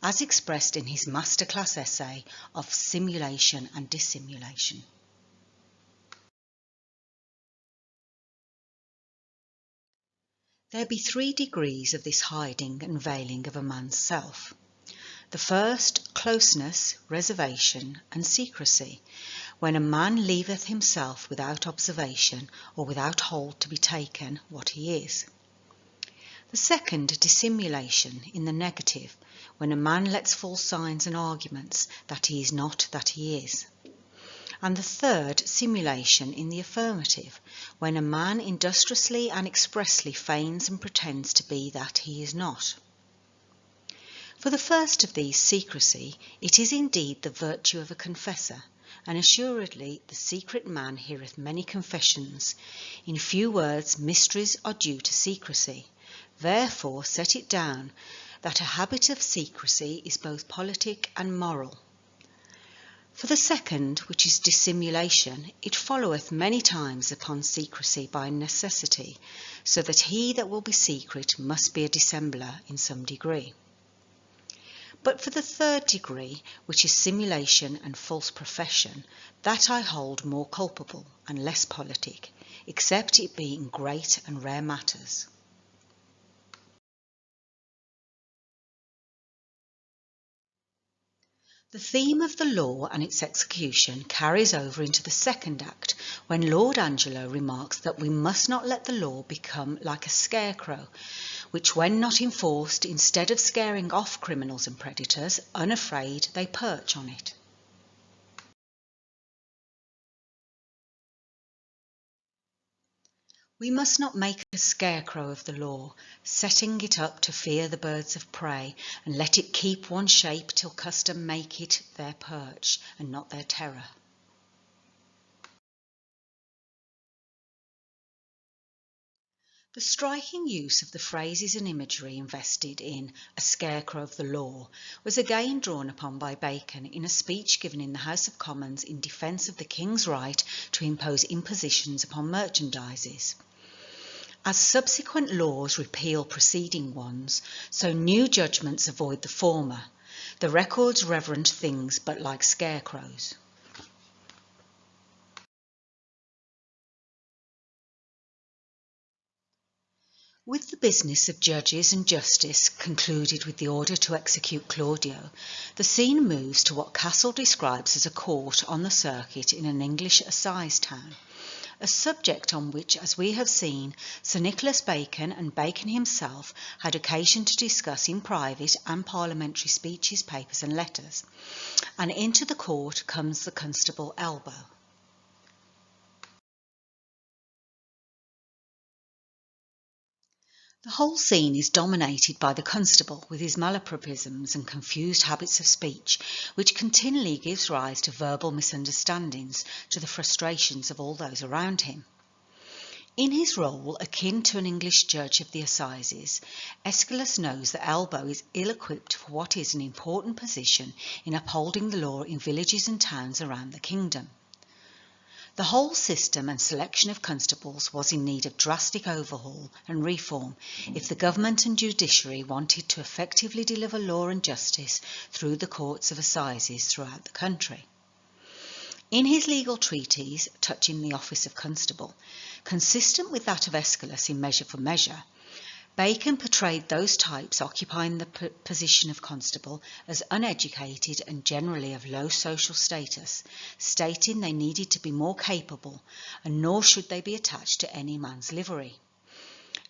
as expressed in his masterclass essay of Simulation and Dissimulation. There be 3 degrees of this hiding and veiling of a man's self. The first, closeness, reservation, and secrecy, when a man leaveth himself without observation or without hold to be taken what he is. The second, dissimulation, in the negative, when a man lets fall signs and arguments that he is not that he is. And the third, simulation, in the affirmative, when a man industriously and expressly feigns and pretends to be that he is not. For the first of these, secrecy, it is indeed the virtue of a confessor, and assuredly the secret man heareth many confessions. In few words, mysteries are due to secrecy. Therefore set it down that a habit of secrecy is both politic and moral. For the second, which is dissimulation, it followeth many times upon secrecy by necessity, so that he that will be secret must be a dissembler in some degree. But for the third degree, which is simulation and false profession, that I hold more culpable and less politic, except it be in great and rare matters. The theme of the law and its execution carries over into the second act, when Lord Angelo remarks that we must not let the law become like a scarecrow, which when not enforced, instead of scaring off criminals and predators, unafraid they perch on it. We must not make a scarecrow of the law, setting it up to fear the birds of prey, and let it keep one shape till custom make it their perch, and not their terror. The striking use of the phrases and imagery invested in a scarecrow of the law was again drawn upon by Bacon in a speech given in the House of Commons in defence of the King's right to impose impositions upon merchandises. As subsequent laws repeal preceding ones, so new judgments avoid the former. The records reverend things but like scarecrows. With the business of judges and justice concluded with the order to execute Claudio, the scene moves to what Castle describes as a court on the circuit in an English assize town, a subject on which, as we have seen, Sir Nicholas Bacon and Bacon himself had occasion to discuss in private and parliamentary speeches, papers and letters. And into the court comes the constable Elbow. The whole scene is dominated by the constable with his malapropisms and confused habits of speech, which continually gives rise to verbal misunderstandings, to the frustrations of all those around him. In his role akin to an English judge of the assizes, Aeschylus knows that Elbo is ill-equipped for what is an important position in upholding the law in villages and towns around the kingdom. The whole system and selection of constables was in need of drastic overhaul and reform if the government and judiciary wanted to effectively deliver law and justice through the courts of assizes throughout the country. In his legal treatise touching the office of constable, consistent with that of Aeschylus in Measure for Measure, Bacon portrayed those types occupying the position of constable as uneducated and generally of low social status, stating they needed to be more capable, and nor should they be attached to any man's livery.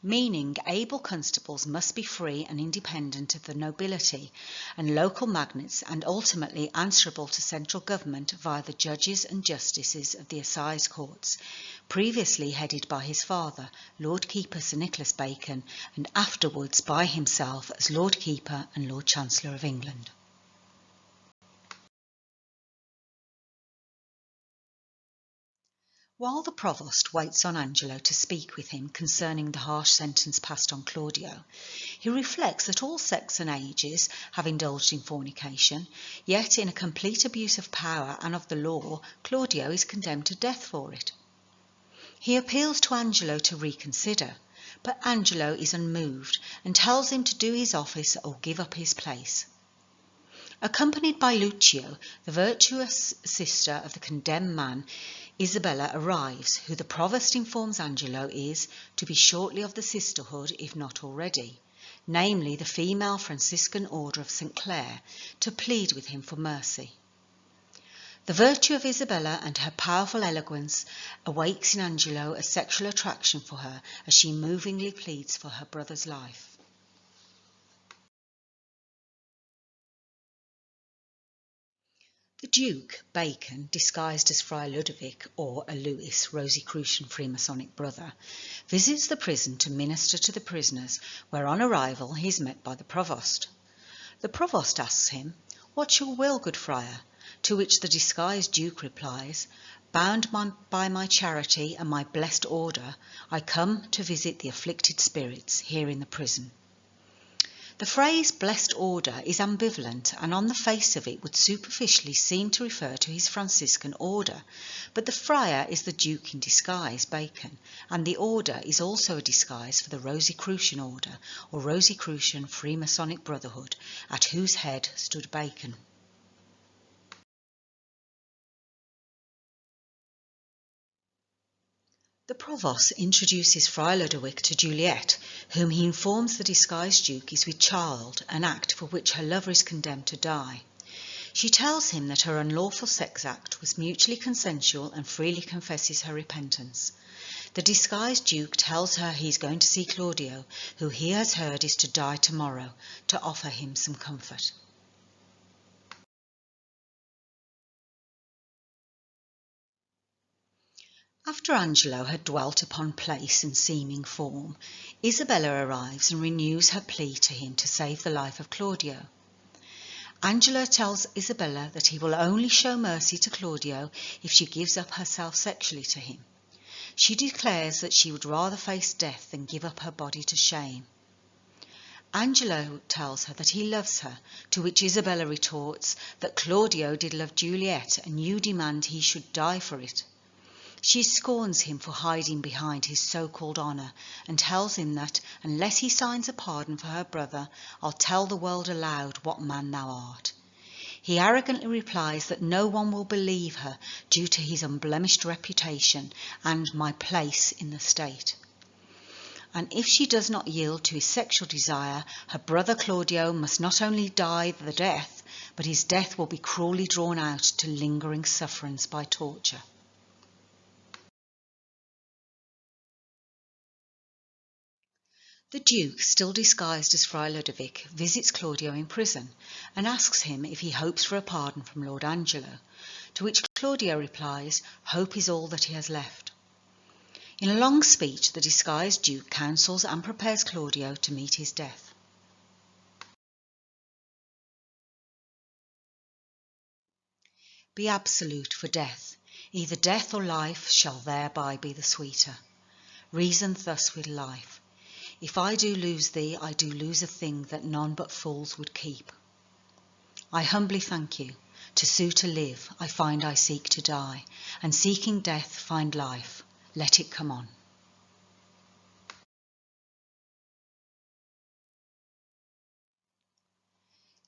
Meaning able constables must be free and independent of the nobility and local magnates, and ultimately answerable to central government via the judges and justices of the assize courts, previously headed by his father, Lord Keeper Sir Nicholas Bacon, and afterwards by himself as Lord Keeper and Lord Chancellor of England. While the provost waits on Angelo to speak with him concerning the harsh sentence passed on Claudio, he reflects that all sects and ages have indulged in fornication, yet in a complete abuse of power and of the law, Claudio is condemned to death for it. He appeals to Angelo to reconsider, but Angelo is unmoved and tells him to do his office or give up his place. Accompanied by Lucio, the virtuous sister of the condemned man, Isabella arrives, who the provost informs Angelo is to be shortly of the sisterhood, if not already, namely the female Franciscan Order of Sinclair, to plead with him for mercy. The virtue of Isabella and her powerful eloquence awakes in Angelo a sexual attraction for her as she movingly pleads for her brother's life. The Duke, Bacon, disguised as Friar Ludovic, or a Louis, Rosicrucian-Freemasonic brother, visits the prison to minister to the prisoners, where on arrival he is met by the provost. The provost asks him, "What's your will, good friar?" To which the disguised Duke replies, "Bound by my charity and my blessed order, I come to visit the afflicted spirits here in the prison." The phrase blessed order is ambivalent, and on the face of it would superficially seem to refer to his Franciscan order, but the friar is the Duke in disguise, Bacon, and the order is also a disguise for the Rosicrucian order, or Rosicrucian-Freemasonic Brotherhood, at whose head stood Bacon. The provost introduces Friar Ludovic to Juliet, whom he informs the disguised Duke is with child, an act for which her lover is condemned to die. She tells him that her unlawful sex act was mutually consensual and freely confesses her repentance. The disguised Duke tells her he is going to see Claudio, who he has heard is to die tomorrow, to offer him some comfort. After Angelo had dwelt upon place and seeming form, Isabella arrives and renews her plea to him to save the life of Claudio. Angelo tells Isabella that he will only show mercy to Claudio if she gives up herself sexually to him. She declares that she would rather face death than give up her body to shame. Angelo tells her that he loves her, to which Isabella retorts that Claudio did love Juliet and you demand he should die for it. She scorns him for hiding behind his so-called honour and tells him that, unless he signs a pardon for her brother, I'll tell the world aloud what man thou art. He arrogantly replies that no one will believe her due to his unblemished reputation and my place in the state. And if she does not yield to his sexual desire, her brother Claudio must not only die the death, but his death will be cruelly drawn out to lingering sufferance by torture. The Duke, still disguised as Friar Ludovic, visits Claudio in prison and asks him if he hopes for a pardon from Lord Angelo, to which Claudio replies, hope is all that he has left. In a long speech, the disguised Duke counsels and prepares Claudio to meet his death. Be absolute for death, either death or life shall thereby be the sweeter. reasoned thus with life. If I do lose thee, I do lose a thing that none but fools would keep. I humbly thank you. To sue to live, I find I seek to die, and seeking death find life. Let it come on.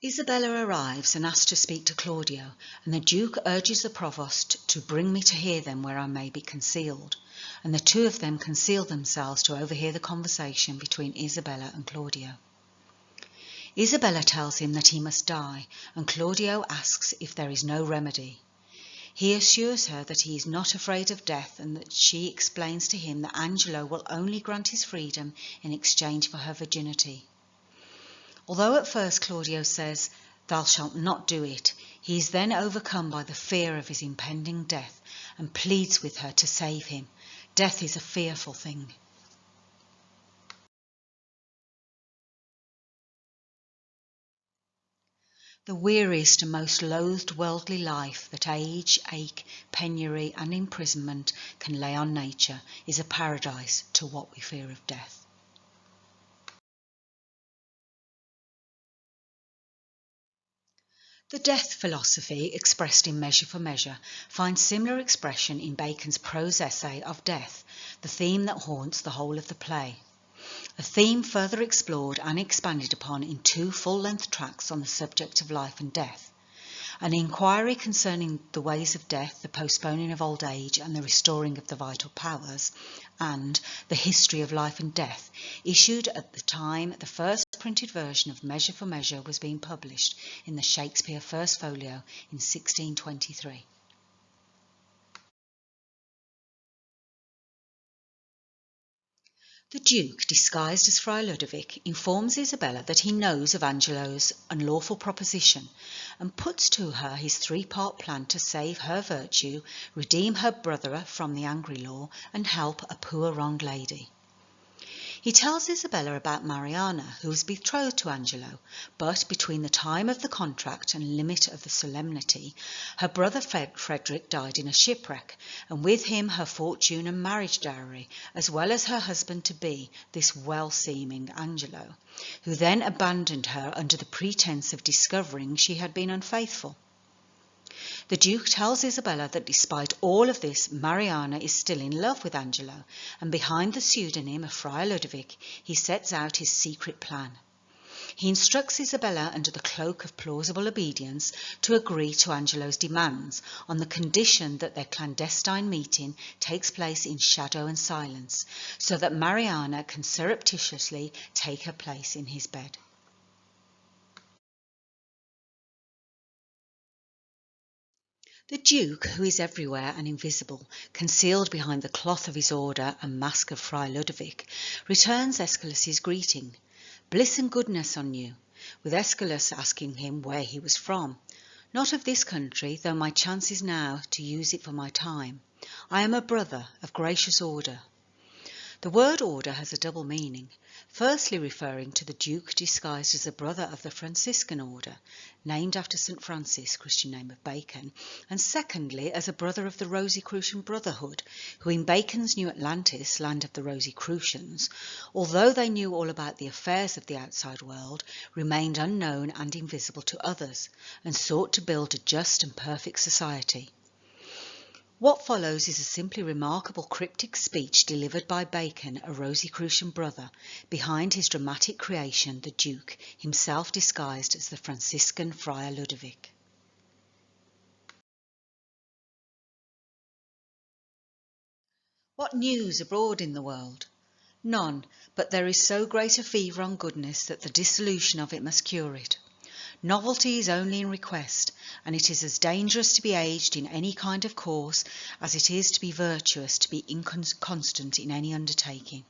Isabella arrives and asks to speak to Claudio, and the Duke urges the Provost to bring me to hear them where I may be concealed, and the two of them conceal themselves to overhear the conversation between Isabella and Claudio. Isabella tells him that he must die, and Claudio asks if there is no remedy. He assures her that he is not afraid of death, and that she explains to him that Angelo will only grant his freedom in exchange for her virginity. Although at first Claudio says, "Thou shalt not do it," he is then overcome by the fear of his impending death and pleads with her to save him. Death is a fearful thing. The weariest and most loathed worldly life that age, ache, penury and imprisonment can lay on nature is a paradise to what we fear of death. The death philosophy, expressed in Measure for Measure, finds similar expression in Bacon's prose essay of Death, the theme that haunts the whole of the play. A theme further explored and expanded upon in two full-length tracts on the subject of life and death. An inquiry concerning the ways of death, the postponing of old age and the restoring of the vital powers, and the history of life and death, issued at the time the first printed version of Measure for Measure was being published in the Shakespeare First Folio in 1623. The Duke, disguised as Friar Ludovic, informs Isabella that he knows of Angelo's unlawful proposition and puts to her his three-part plan to save her virtue, redeem her brother from the angry law, and help a poor wronged lady. He tells Isabella about Mariana, who was betrothed to Angelo, but between the time of the contract and limit of the solemnity, her brother Frederick died in a shipwreck, and with him her fortune and marriage dowry, as well as her husband-to-be, this well-seeming Angelo, who then abandoned her under the pretence of discovering she had been unfaithful. The Duke tells Isabella that despite all of this, Mariana is still in love with Angelo, and behind the pseudonym of Friar Ludovic, he sets out his secret plan. He instructs Isabella, under the cloak of plausible obedience, to agree to Angelo's demands on the condition that their clandestine meeting takes place in shadow and silence, so that Mariana can surreptitiously take her place in his bed. The Duke, who is everywhere and invisible, concealed behind the cloth of his order and mask of Friar Ludovic, returns Aeschylus's greeting, "Bliss and goodness on you," with Aeschylus asking him where he was from. "Not of this country, though my chance is now to use it for my time. I am a brother of gracious order." The word order has a double meaning, firstly referring to the Duke disguised as a brother of the Franciscan order, named after St. Francis, Christian name of Bacon, and secondly as a brother of the Rosicrucian Brotherhood, who in Bacon's New Atlantis, land of the Rosicrucians, although they knew all about the affairs of the outside world, remained unknown and invisible to others, and sought to build a just and perfect society. What follows is a simply remarkable cryptic speech delivered by Bacon, a Rosicrucian brother, behind his dramatic creation, the Duke, himself disguised as the Franciscan Friar Ludovic. What news abroad in the world? None, but there is so great a fever on goodness that the dissolution of it must cure it. Novelty is only in request, and it is as dangerous to be aged in any kind of course as it is to be virtuous, to be inconstant in any undertaking.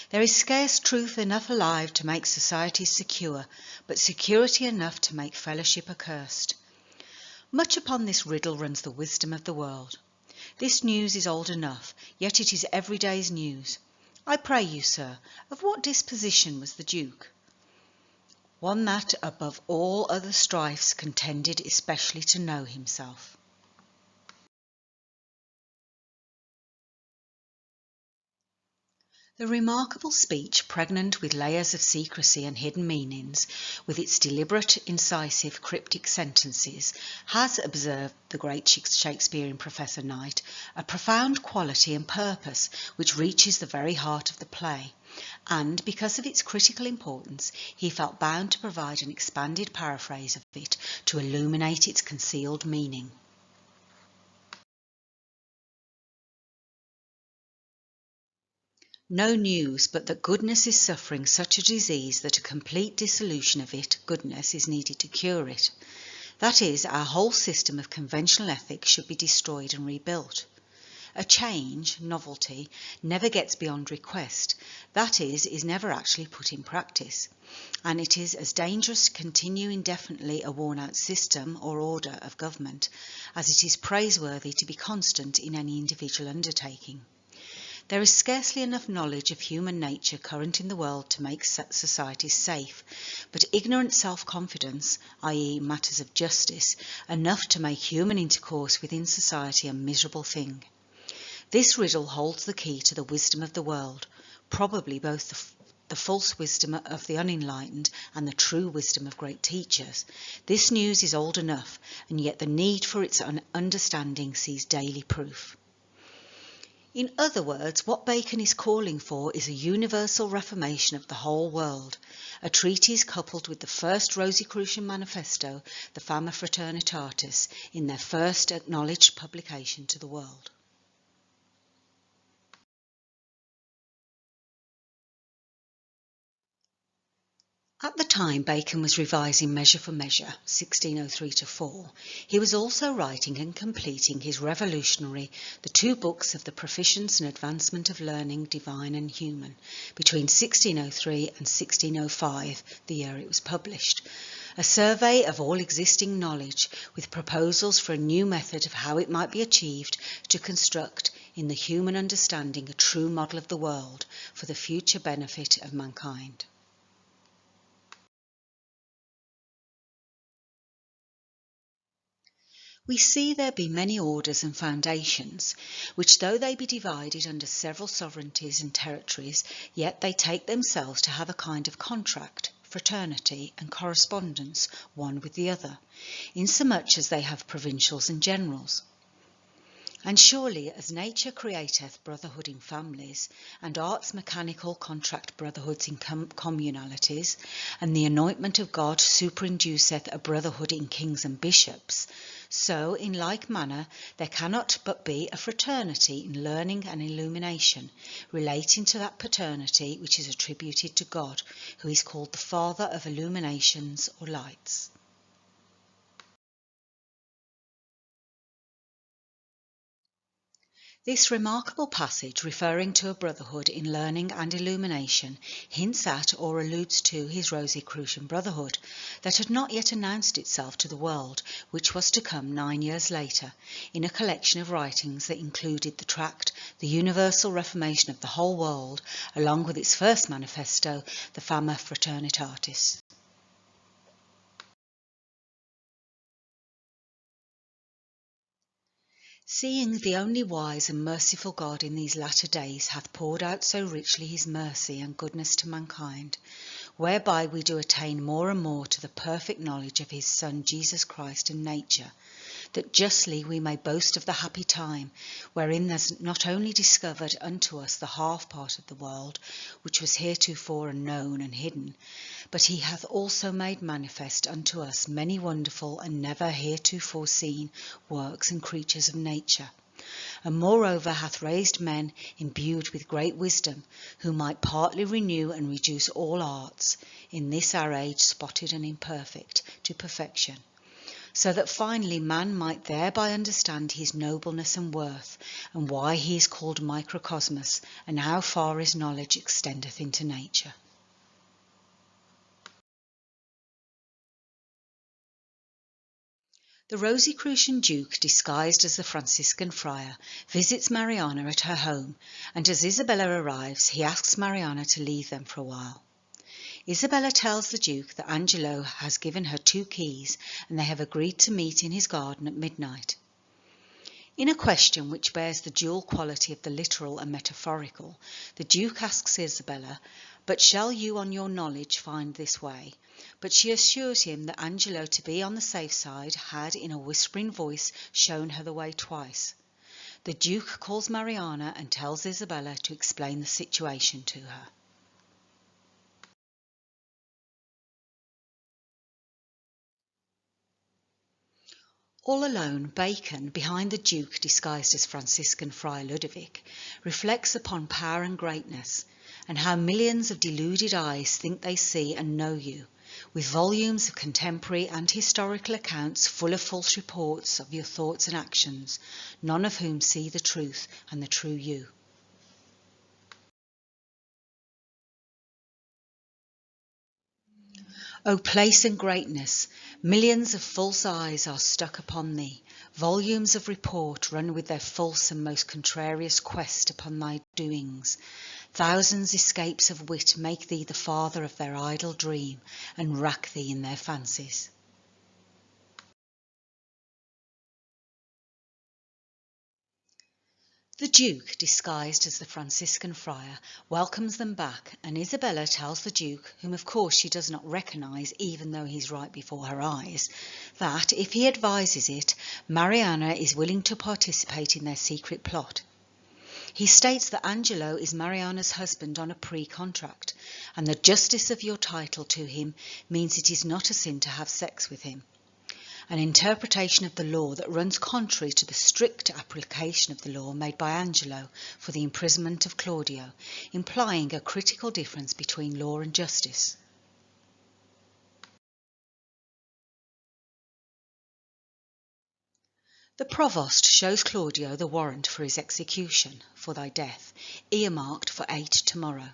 There is scarce truth enough alive to make society secure, but security enough to make fellowship accursed. Much upon this riddle runs the wisdom of the world. This news is old enough, yet it is every day's news. I pray you, sir, of what disposition was the Duke? One that, above all other strifes, contended especially to know himself. The remarkable speech, pregnant with layers of secrecy and hidden meanings, with its deliberate, incisive, cryptic sentences, has, observed the great Shakespearean Professor Knight, a profound quality and purpose which reaches the very heart of the play, and because of its critical importance, he felt bound to provide an expanded paraphrase of it to illuminate its concealed meaning. No news but that goodness is suffering such a disease that a complete dissolution of it, goodness, is needed to cure it. That is, our whole system of conventional ethics should be destroyed and rebuilt. A change, novelty, never gets beyond request, that is never actually put in practice, and it is as dangerous to continue indefinitely a worn-out system or order of government as it is praiseworthy to be constant in any individual undertaking. There is scarcely enough knowledge of human nature current in the world to make societies safe, but ignorant self-confidence, i.e. matters of justice, enough to make human intercourse within society a miserable thing. This riddle holds the key to the wisdom of the world, probably both the false wisdom of the unenlightened and the true wisdom of great teachers. This news is old enough, and yet the need for its understanding sees daily proof. In other words, what Bacon is calling for is a universal reformation of the whole world, a treatise coupled with the first Rosicrucian manifesto, the Fama Fraternitatis, in their first acknowledged publication to the world. At the time Bacon was revising Measure for Measure, 1603-4, he was also writing and completing his revolutionary The Two Books of the Proficience and Advancement of Learning, Divine and Human, between 1603 and 1605, the year it was published, a survey of all existing knowledge, with proposals for a new method of how it might be achieved to construct in the human understanding a true model of the world for the future benefit of mankind. We see there be many orders and foundations, which though they be divided under several sovereignties and territories, yet they take themselves to have a kind of contract, fraternity, and correspondence one with the other, insomuch as they have provincials and generals. And surely as nature createth brotherhood in families, and art's mechanical contract brotherhoods in communalities, and the anointment of God superinduceth a brotherhood in kings and bishops, so in like manner there cannot but be a fraternity in learning and illumination, relating to that paternity which is attributed to God, who is called the Father of illuminations or lights. This remarkable passage, referring to a brotherhood in learning and illumination, hints at or alludes to his Rosicrucian Brotherhood, that had not yet announced itself to the world, which was to come 9 years later, in a collection of writings that included the tract The Universal Reformation of the Whole World, along with its first manifesto, the Fama Fraternitatis. Seeing the only wise and merciful God in these latter days hath poured out so richly his mercy and goodness to mankind, whereby we do attain more and more to the perfect knowledge of his Son Jesus Christ and nature, that justly we may boast of the happy time, wherein there's not only discovered unto us the half part of the world, which was heretofore unknown and hidden, but he hath also made manifest unto us many wonderful and never heretofore seen works and creatures of nature, and moreover hath raised men imbued with great wisdom, who might partly renew and reduce all arts, in this our age spotted and imperfect, to perfection, so that finally man might thereby understand his nobleness and worth, and why he is called microcosmos, and how far his knowledge extendeth into nature. The Rosicrucian Duke, disguised as the Franciscan friar, visits Mariana at her home, and as Isabella arrives, he asks Mariana to leave them for a while. Isabella tells the Duke that Angelo has given her 2 keys, and they have agreed to meet in his garden at midnight. In a question which bears the dual quality of the literal and metaphorical, the Duke asks Isabella, "But shall you on your knowledge find this way?" But she assures him that Angelo, to be on the safe side, had in a whispering voice shown her the way twice. The Duke calls Mariana and tells Isabella to explain the situation to her. All alone, Bacon, behind the Duke disguised as Franciscan Friar Ludovic, reflects upon power and greatness, and how millions of deluded eyes think they see and know you, with volumes of contemporary and historical accounts full of false reports of your thoughts and actions, none of whom see the truth and the true you. O place and greatness, millions of false eyes are stuck upon thee, volumes of report run with their false and most contrarious quest upon thy doings. Thousands escapes of wit make thee the father of their idle dream, and rack thee in their fancies. The Duke, disguised as the Franciscan friar, welcomes them back, and Isabella tells the Duke, whom of course she does not recognise even though he's right before her eyes, that, if he advises it, Mariana is willing to participate in their secret plot. He states that Angelo is Mariana's husband on a pre-contract, and the justice of your title to him means it is not a sin to have sex with him. An interpretation of the law that runs contrary to the strict application of the law made by Angelo for the imprisonment of Claudio, implying a critical difference between law and justice. The provost shows Claudio the warrant for his execution, for thy death, earmarked for 8 tomorrow.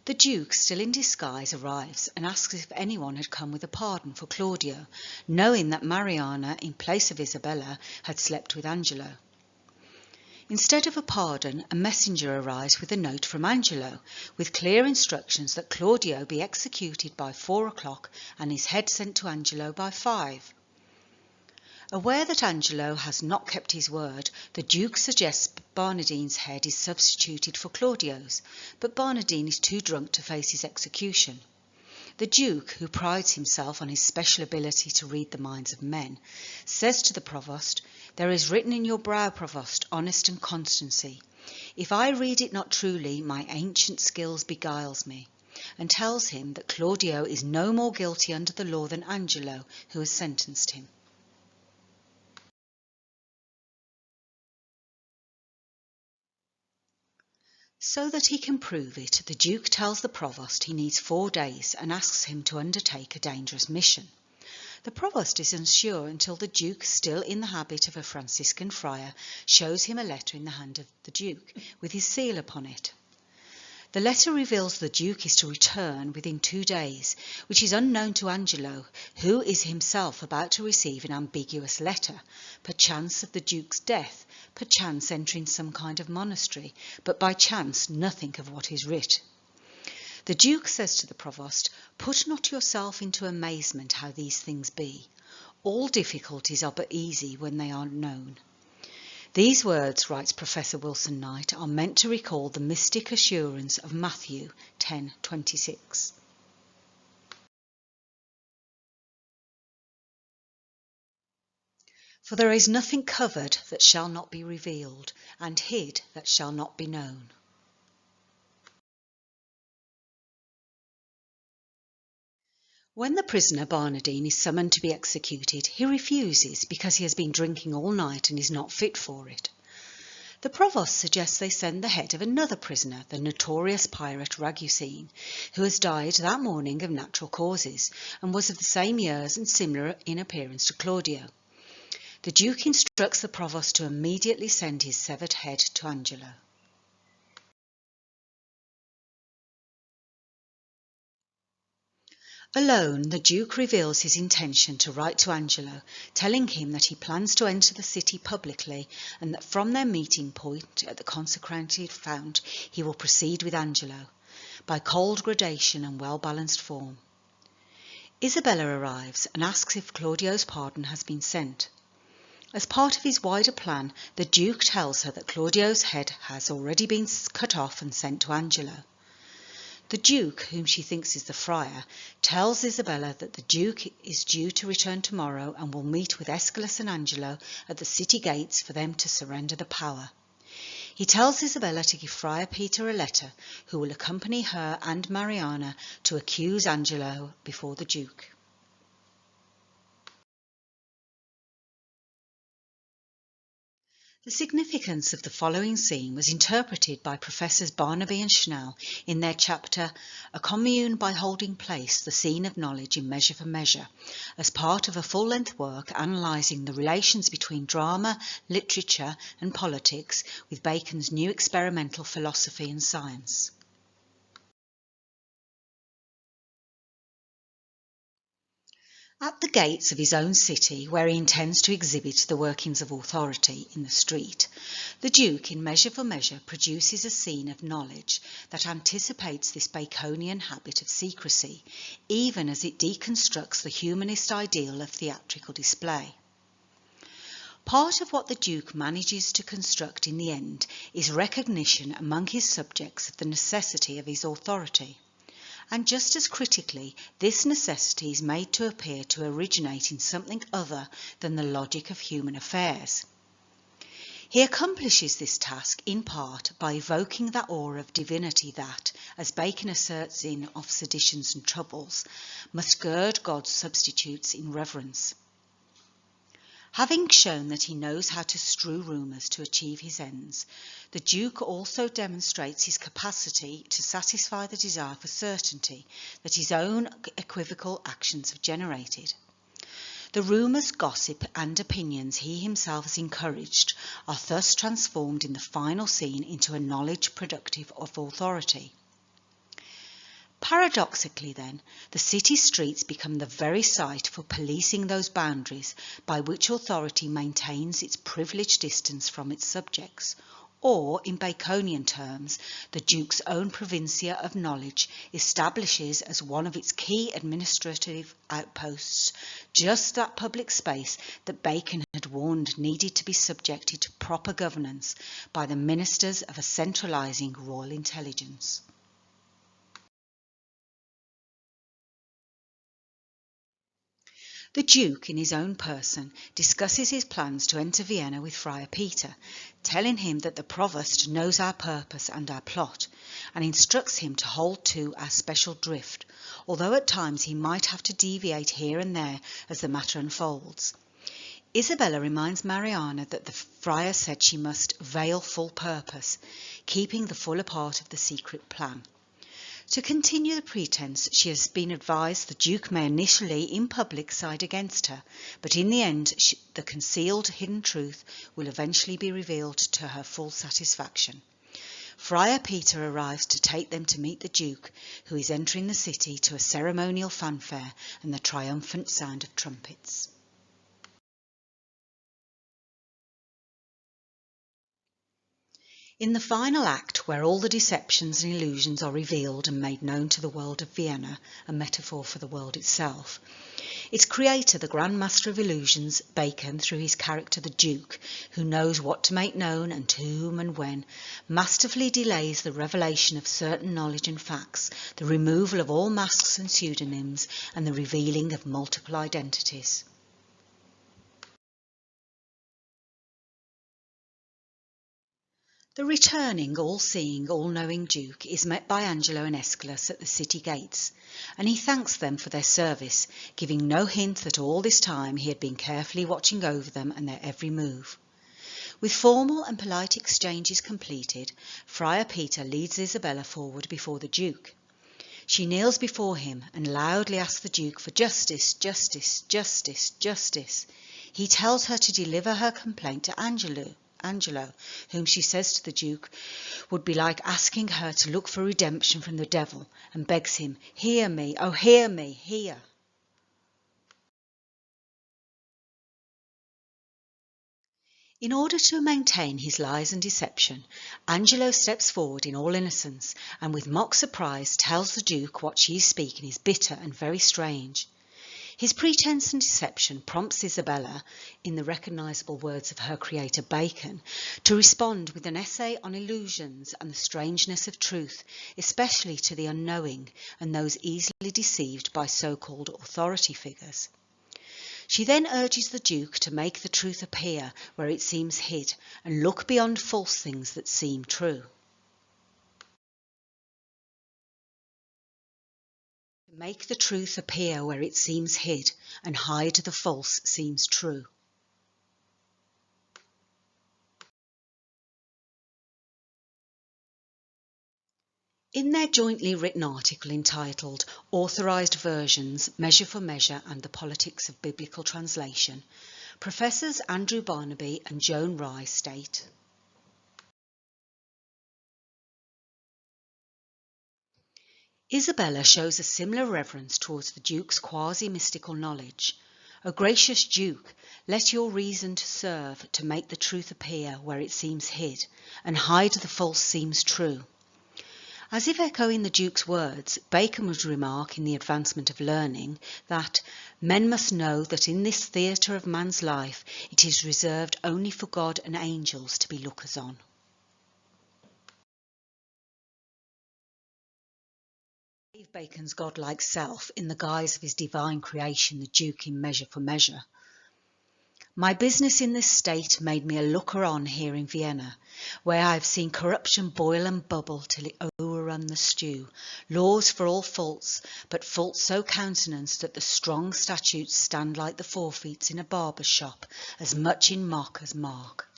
The Duke, still in disguise, arrives and asks if anyone had come with a pardon for Claudio, knowing that Mariana, in place of Isabella, had slept with Angelo. Instead of a pardon, a messenger arrives with a note from Angelo, with clear instructions that Claudio be executed by 4 o'clock and his head sent to Angelo by 5. Aware that Angelo has not kept his word, the Duke suggests Barnardine's head is substituted for Claudio's, but Barnardine is too drunk to face his execution. The Duke, who prides himself on his special ability to read the minds of men, says to the provost, "There is written in your brow, provost, honesty and constancy. If I read it not truly, my ancient skills beguiles me," and tells him that Claudio is no more guilty under the law than Angelo, who has sentenced him. So that he can prove it, the Duke tells the provost he needs 4 days and asks him to undertake a dangerous mission. The provost is unsure until the Duke, still in the habit of a Franciscan friar, shows him a letter in the hand of the Duke, with his seal upon it. The letter reveals the Duke is to return within 2 days, which is unknown to Angelo, who is himself about to receive an ambiguous letter, perchance of the Duke's death, perchance entering some kind of monastery, but by chance nothing of what is writ. The Duke says to the provost, "Put not yourself into amazement how these things be. All difficulties are but easy when they are known." These words, writes Professor Wilson Knight, are meant to recall the mystic assurance of Matthew 10:26. For there is nothing covered that shall not be revealed, and hid that shall not be known. When the prisoner Barnardine is summoned to be executed, he refuses because he has been drinking all night and is not fit for it. The provost suggests they send the head of another prisoner, the notorious pirate Ragusine, who has died that morning of natural causes, and was of the same years and similar in appearance to Claudio. The Duke instructs the provost to immediately send his severed head to Angelo. Alone, the Duke reveals his intention to write to Angelo, telling him that he plans to enter the city publicly and that from their meeting point at the consecrated fount he will proceed with Angelo, by cold gradation and well-balanced form. Isabella arrives and asks if Claudio's pardon has been sent. As part of his wider plan, the Duke tells her that Claudio's head has already been cut off and sent to Angelo. The Duke, whom she thinks is the friar, tells Isabella that the Duke is due to return tomorrow and will meet with Aeschylus and Angelo at the city gates for them to surrender the power. He tells Isabella to give Friar Peter a letter, who will accompany her and Mariana to accuse Angelo before the Duke. The significance of the following scene was interpreted by Professors Barnaby and Schnell in their chapter A Commune by Holding Place, the Scene of Knowledge in Measure for Measure, as part of a full-length work analysing the relations between drama, literature and politics with Bacon's new experimental philosophy and science. At the gates of his own city, where he intends to exhibit the workings of authority in the street, the Duke, in Measure for Measure, produces a scene of knowledge that anticipates this Baconian habit of secrecy, even as it deconstructs the humanist ideal of theatrical display. Part of what the Duke manages to construct in the end is recognition among his subjects of the necessity of his authority. And just as critically, this necessity is made to appear to originate in something other than the logic of human affairs. He accomplishes this task in part by evoking that aura of divinity that, as Bacon asserts in Of Seditions and Troubles, must gird God's substitutes in reverence. Having shown that he knows how to strew rumours to achieve his ends, the Duke also demonstrates his capacity to satisfy the desire for certainty that his own equivocal actions have generated. The rumours, gossip and opinions he himself has encouraged are thus transformed in the final scene into a knowledge productive of authority. Paradoxically then, the city streets become the very site for policing those boundaries by which authority maintains its privileged distance from its subjects, or, in Baconian terms, the Duke's own provincia of knowledge establishes as one of its key administrative outposts just that public space that Bacon had warned needed to be subjected to proper governance by the ministers of a centralising royal intelligence. The Duke, in his own person, discusses his plans to enter Vienna with Friar Peter, telling him that the Provost knows our purpose and our plot, and instructs him to hold to our special drift, although at times he might have to deviate here and there as the matter unfolds. Isabella reminds Mariana that the friar said she must veil full purpose, keeping the fuller part of the secret plan. To continue the pretence, she has been advised the Duke may initially, in public, side against her, but in the end the concealed hidden truth will eventually be revealed to her full satisfaction. Friar Peter arrives to take them to meet the Duke, who is entering the city to a ceremonial fanfare and the triumphant sound of trumpets. In the final act, where all the deceptions and illusions are revealed and made known to the world of Vienna, a metaphor for the world itself, its creator, the Grand Master of Illusions, Bacon, through his character the Duke, who knows what to make known and to whom and when, masterfully delays the revelation of certain knowledge and facts, the removal of all masks and pseudonyms, and the revealing of multiple identities. The returning, all-seeing, all-knowing Duke is met by Angelo and Aeschylus at the city gates, and he thanks them for their service, giving no hint that all this time he had been carefully watching over them and their every move. With formal and polite exchanges completed, Friar Peter leads Isabella forward before the Duke. She kneels before him and loudly asks the Duke for justice, justice, justice, justice. He tells her to deliver her complaint to Angelo, whom she says to the Duke would be like asking her to look for redemption from the devil, and begs him, "Hear me, oh hear me, hear." In order to maintain his lies and deception, Angelo steps forward in all innocence, and with mock surprise tells the Duke what she is speaking is bitter and very strange. His pretense and deception prompts Isabella, in the recognisable words of her creator Bacon, to respond with an essay on illusions and the strangeness of truth, especially to the unknowing and those easily deceived by so-called authority figures. She then urges the Duke to make the truth appear where it seems hid and look beyond false things that seem true. Make the truth appear where it seems hid, and hide the false seems true. In their jointly written article entitled Authorised Versions, Measure for Measure and the Politics of Biblical Translation, Professors Andrew Barnaby and Joan Rye state, Isabella shows a similar reverence towards the Duke's quasi-mystical knowledge. O gracious Duke, let your reason serve to make the truth appear where it seems hid, and hide the false seems true. As if echoing the Duke's words, Bacon would remark in The Advancement of Learning that men must know that in this theatre of man's life it is reserved only for God and angels to be lookers on. Bacon's godlike self in the guise of his divine creation, the Duke in Measure for Measure. My business in this state made me a looker-on here in Vienna, where I have seen corruption boil and bubble till it overrun the stew, laws for all faults, but faults so countenanced that the strong statutes stand like the forfeits in a barber's shop, as much in mock as mark.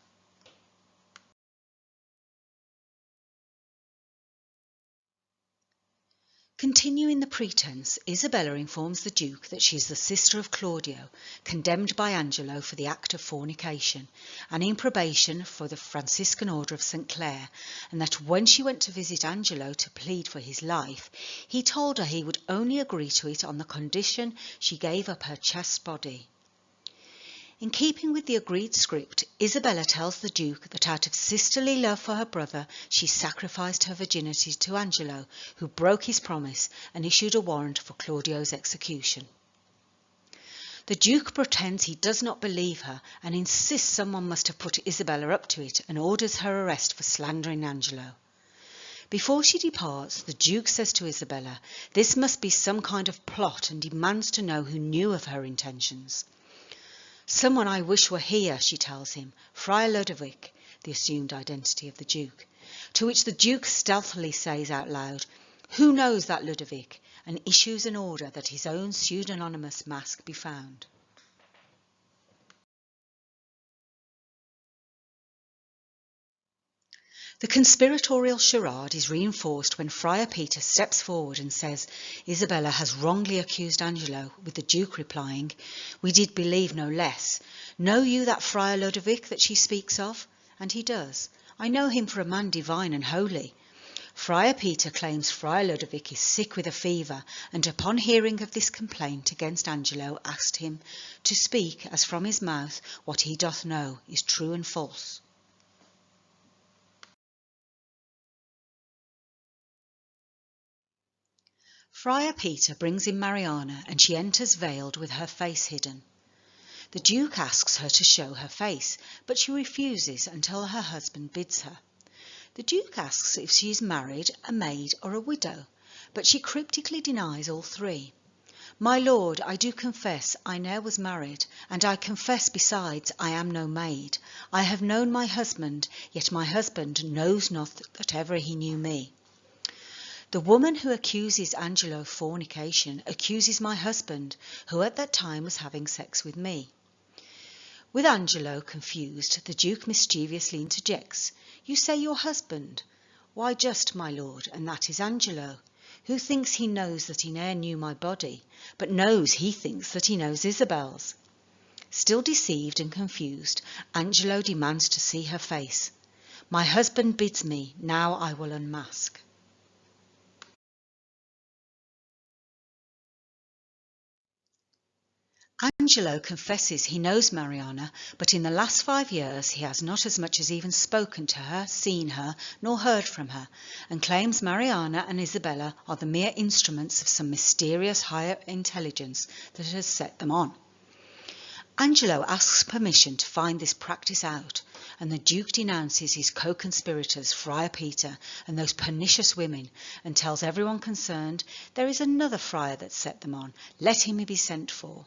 Continuing the pretence, Isabella informs the Duke that she is the sister of Claudio, condemned by Angelo for the act of fornication, and in probation for the Franciscan Order of Sinclair, and that when she went to visit Angelo to plead for his life, he told her he would only agree to it on the condition she gave up her chaste body. In keeping with the agreed script, Isabella tells the Duke that out of sisterly love for her brother, she sacrificed her virginity to Angelo, who broke his promise and issued a warrant for Claudio's execution. The Duke pretends he does not believe her and insists someone must have put Isabella up to it and orders her arrest for slandering Angelo. Before she departs, the Duke says to Isabella, this must be some kind of plot, and demands to know who knew of her intentions. Someone I wish were here, she tells him, Friar Ludovic, the assumed identity of the Duke, to which the Duke stealthily says out loud, who knows that Ludovic, and issues an order that his own pseudonymous mask be found. The conspiratorial charade is reinforced when Friar Peter steps forward and says Isabella has wrongly accused Angelo, with the Duke replying, we did believe no less. Know you that Friar Ludovic that she speaks of? And he does. I know him for a man divine and holy. Friar Peter claims Friar Ludovic is sick with a fever, and upon hearing of this complaint against Angelo asked him to speak as from his mouth what he doth know is true and false. Friar Peter brings in Mariana, and she enters veiled with her face hidden. The Duke asks her to show her face, but she refuses until her husband bids her. The Duke asks if she is married, a maid, or a widow, but she cryptically denies all three. My lord, I do confess I ne'er was married, and I confess besides I am no maid. I have known my husband, yet my husband knows not that ever he knew me. The woman who accuses Angelo of fornication accuses my husband, who at that time was having sex with me. With Angelo confused, the Duke mischievously interjects, you say your husband? Why just, my lord, and that is Angelo, who thinks he knows that he ne'er knew my body, but knows he thinks that he knows Isabel's. Still deceived and confused, Angelo demands to see her face. My husband bids me, now I will unmask. Angelo confesses he knows Mariana, but in the last 5 years he has not as much as even spoken to her, seen her, nor heard from her, and claims Mariana and Isabella are the mere instruments of some mysterious higher intelligence that has set them on. Angelo asks permission to find this practice out, and the Duke denounces his co-conspirators, Friar Peter, and those pernicious women, and tells everyone concerned, there is another friar that set them on, let him be sent for.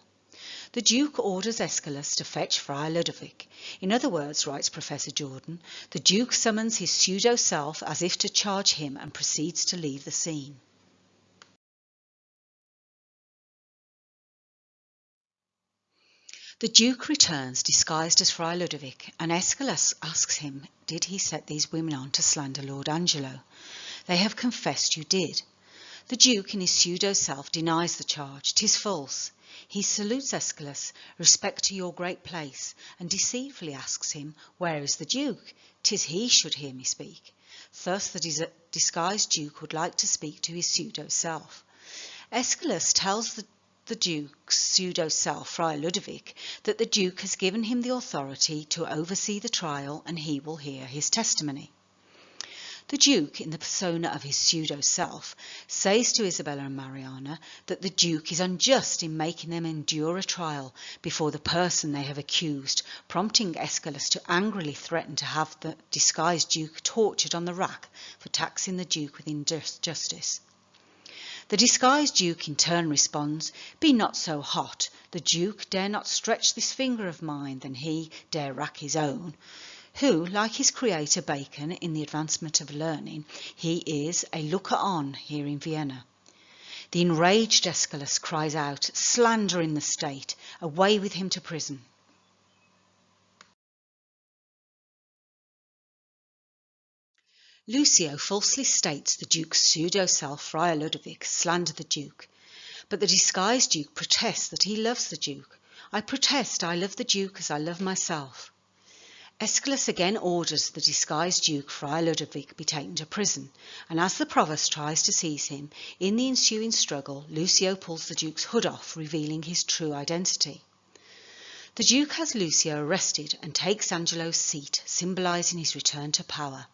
The Duke orders Aeschylus to fetch Friar Ludovic. In other words, writes Professor Jordan, the Duke summons his pseudo-self as if to charge him and proceeds to leave the scene. The Duke returns disguised as Friar Ludovic, and Aeschylus asks him, did he set these women on to slander Lord Angelo? They have confessed you did. The Duke in his pseudo-self denies the charge, 'tis false. He salutes Aeschylus, respect to your great place, and deceitfully asks him, where is the Duke? 'Tis he should hear me speak. Thus the disguised Duke would like to speak to his pseudo-self. Aeschylus tells the Duke's pseudo-self, Friar Ludovic, that the Duke has given him the authority to oversee the trial and he will hear his testimony. The Duke, in the persona of his pseudo-self, says to Isabella and Mariana that the Duke is unjust in making them endure a trial before the person they have accused, prompting Aeschylus to angrily threaten to have the disguised Duke tortured on the rack for taxing the Duke with injustice. The disguised Duke in turn responds, be not so hot, the Duke dare not stretch this finger of mine than he dare rack his own. Who, like his creator Bacon in the advancement of learning, he is a looker-on here in Vienna. The enraged Aeschylus cries out, slander in the state, away with him to prison. Lucio falsely states the Duke's pseudo-self, Friar Ludovic, slandered the Duke, but the disguised Duke protests that he loves the Duke. I protest I love the Duke as I love myself. Aeschylus again orders the disguised Duke, Friar Ludovic, be taken to prison, and as the provost tries to seize him, in the ensuing struggle, Lucio pulls the Duke's hood off, revealing his true identity. The Duke has Lucio arrested and takes Angelo's seat, symbolising his return to power.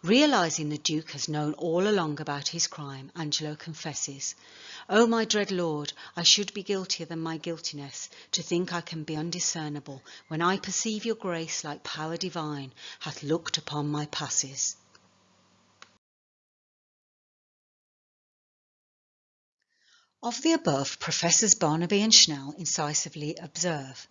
Realising the Duke has known all along about his crime, Angelo confesses, O my dread lord, I should be guiltier than my guiltiness, to think I can be undiscernible, when I perceive your grace like power divine hath looked upon my passes. Of the above, Professors Barnaby and Schnell incisively observe,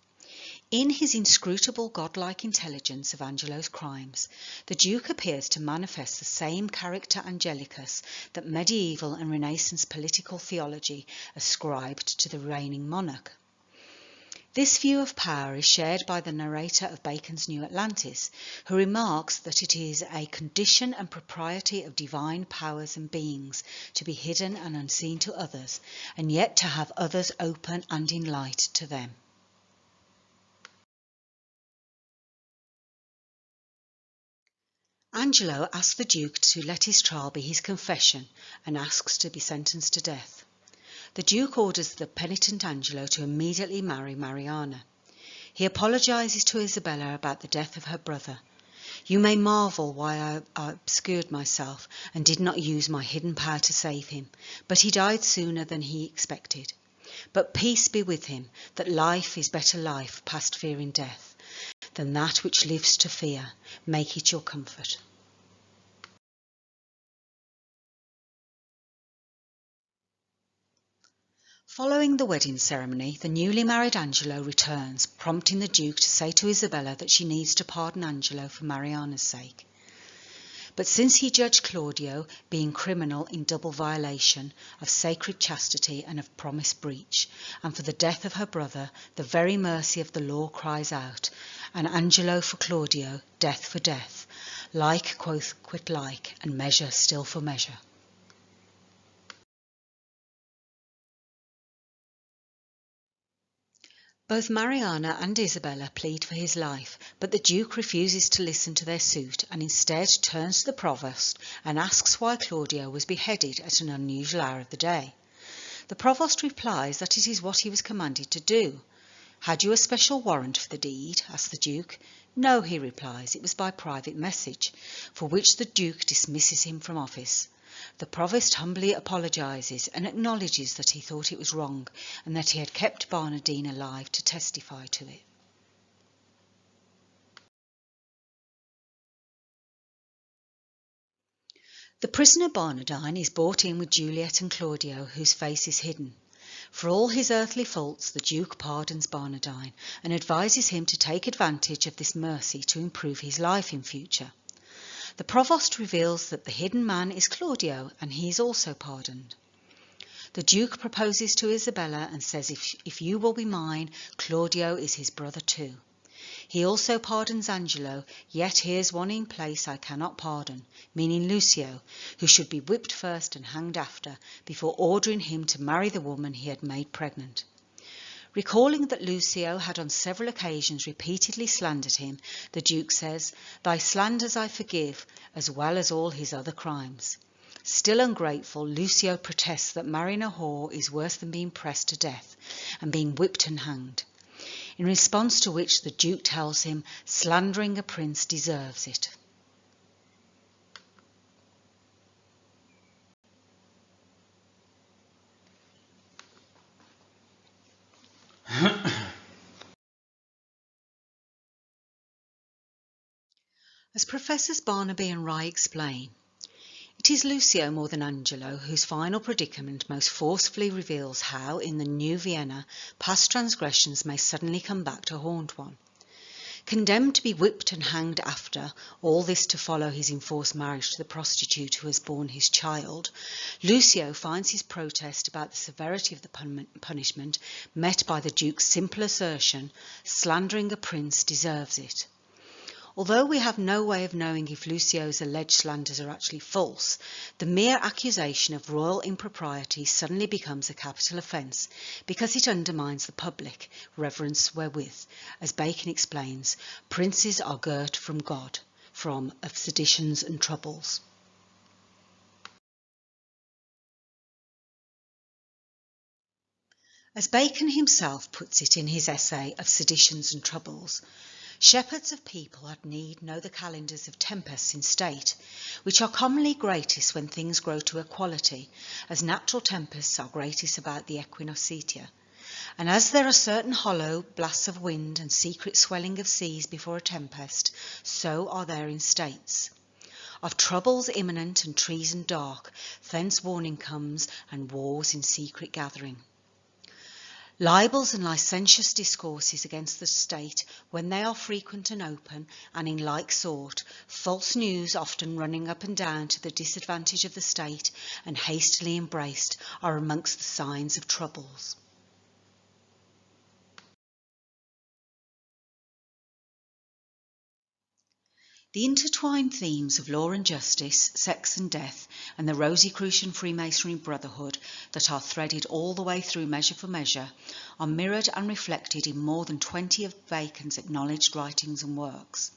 in his inscrutable godlike intelligence of Angelo's crimes, the Duke appears to manifest the same character angelicus that medieval and Renaissance political theology ascribed to the reigning monarch. This view of power is shared by the narrator of Bacon's New Atlantis, who remarks that it is a condition and propriety of divine powers and beings to be hidden and unseen to others, and yet to have others open and in light to them. Angelo asks the Duke to let his trial be his confession and asks to be sentenced to death. The Duke orders the penitent Angelo to immediately marry Mariana. He apologises to Isabella about the death of her brother. You may marvel why I obscured myself and did not use my hidden power to save him, but he died sooner than he expected. But peace be with him, that life is better life past fearing death, than that which lives to fear. Make it your comfort. Following the wedding ceremony, the newly married Angelo returns, prompting the Duke to say to Isabella that she needs to pardon Angelo for Mariana's sake. But since he judged Claudio being criminal in double violation of sacred chastity and of promise breach, and for the death of her brother, the very mercy of the law cries out, and Angelo for Claudio, death for death, like quoth quit like, and measure still for measure. Both Mariana and Isabella plead for his life, but the Duke refuses to listen to their suit and instead turns to the provost and asks why Claudio was beheaded at an unusual hour of the day. The provost replies that it is what he was commanded to do. "Had you a special warrant for the deed?" asks the Duke. "No," he replies, "it was by private message," for which the Duke dismisses him from office. The provost humbly apologises and acknowledges that he thought it was wrong and that he had kept Barnardine alive to testify to it. The prisoner Barnardine is brought in with Juliet and Claudio, whose face is hidden. For all his earthly faults, the Duke pardons Barnardine and advises him to take advantage of this mercy to improve his life in future. The provost reveals that the hidden man is Claudio, and he is also pardoned. The Duke proposes to Isabella and says if you will be mine, Claudio is his brother too. He also pardons Angelo, yet here's one in place I cannot pardon, meaning Lucio, who should be whipped first and hanged after, before ordering him to marry the woman he had made pregnant. Recalling that Lucio had on several occasions repeatedly slandered him, the Duke says, "Thy slanders I forgive, as well as all his other crimes." Still ungrateful, Lucio protests that marrying a whore is worse than being pressed to death and being whipped and hanged. In response to which the Duke tells him, slandering a prince deserves it. As Professors Barnaby and Rye explain, it is Lucio more than Angelo whose final predicament most forcefully reveals how, in the new Vienna, past transgressions may suddenly come back to haunt one. Condemned to be whipped and hanged after, all this to follow his enforced marriage to the prostitute who has borne his child, Lucio finds his protest about the severity of the punishment met by the Duke's simple assertion, slandering a prince deserves it. Although we have no way of knowing if Lucio's alleged slanders are actually false, the mere accusation of royal impropriety suddenly becomes a capital offence because it undermines the public reverence wherewith, as Bacon explains, princes are girt from God, from of seditions and troubles. As Bacon himself puts it in his essay Of Seditions and Troubles, shepherds of people at need know the calendars of tempests in state, which are commonly greatest when things grow to equality, as natural tempests are greatest about the equinoctiae. And as there are certain hollow blasts of wind and secret swelling of seas before a tempest, so are there in states. Of troubles imminent and treason dark, thence warning comes, and wars in secret gathering. Libels and licentious discourses against the state, when they are frequent and open, and in like sort, false news often running up and down to the disadvantage of the state, and hastily embraced, are amongst the signs of troubles. The intertwined themes of law and justice, sex and death, and the Rosicrucian-Freemasonry Brotherhood that are threaded all the way through Measure for Measure are mirrored and reflected in more than 20 of Bacon's acknowledged writings and works.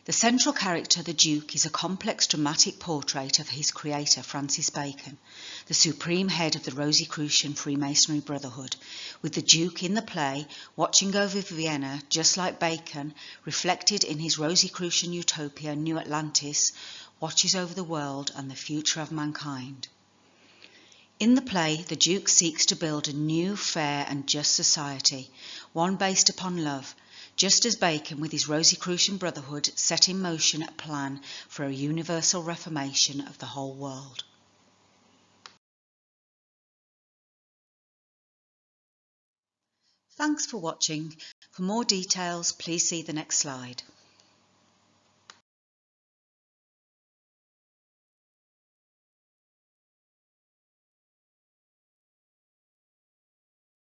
The central character, the Duke, is a complex dramatic portrait of his creator, Francis Bacon, the supreme head of the Rosicrucian-Freemasonry Brotherhood, with the Duke in the play, watching over Vienna, just like Bacon, reflected in his Rosicrucian utopia, New Atlantis, watches over the world and the future of mankind. In the play, the Duke seeks to build a new, fair and just society, one based upon love, just as Bacon, with his Rosicrucian Brotherhood, set in motion a plan for a universal reformation of the whole world. Thanks for watching. For more details, please see the next slide.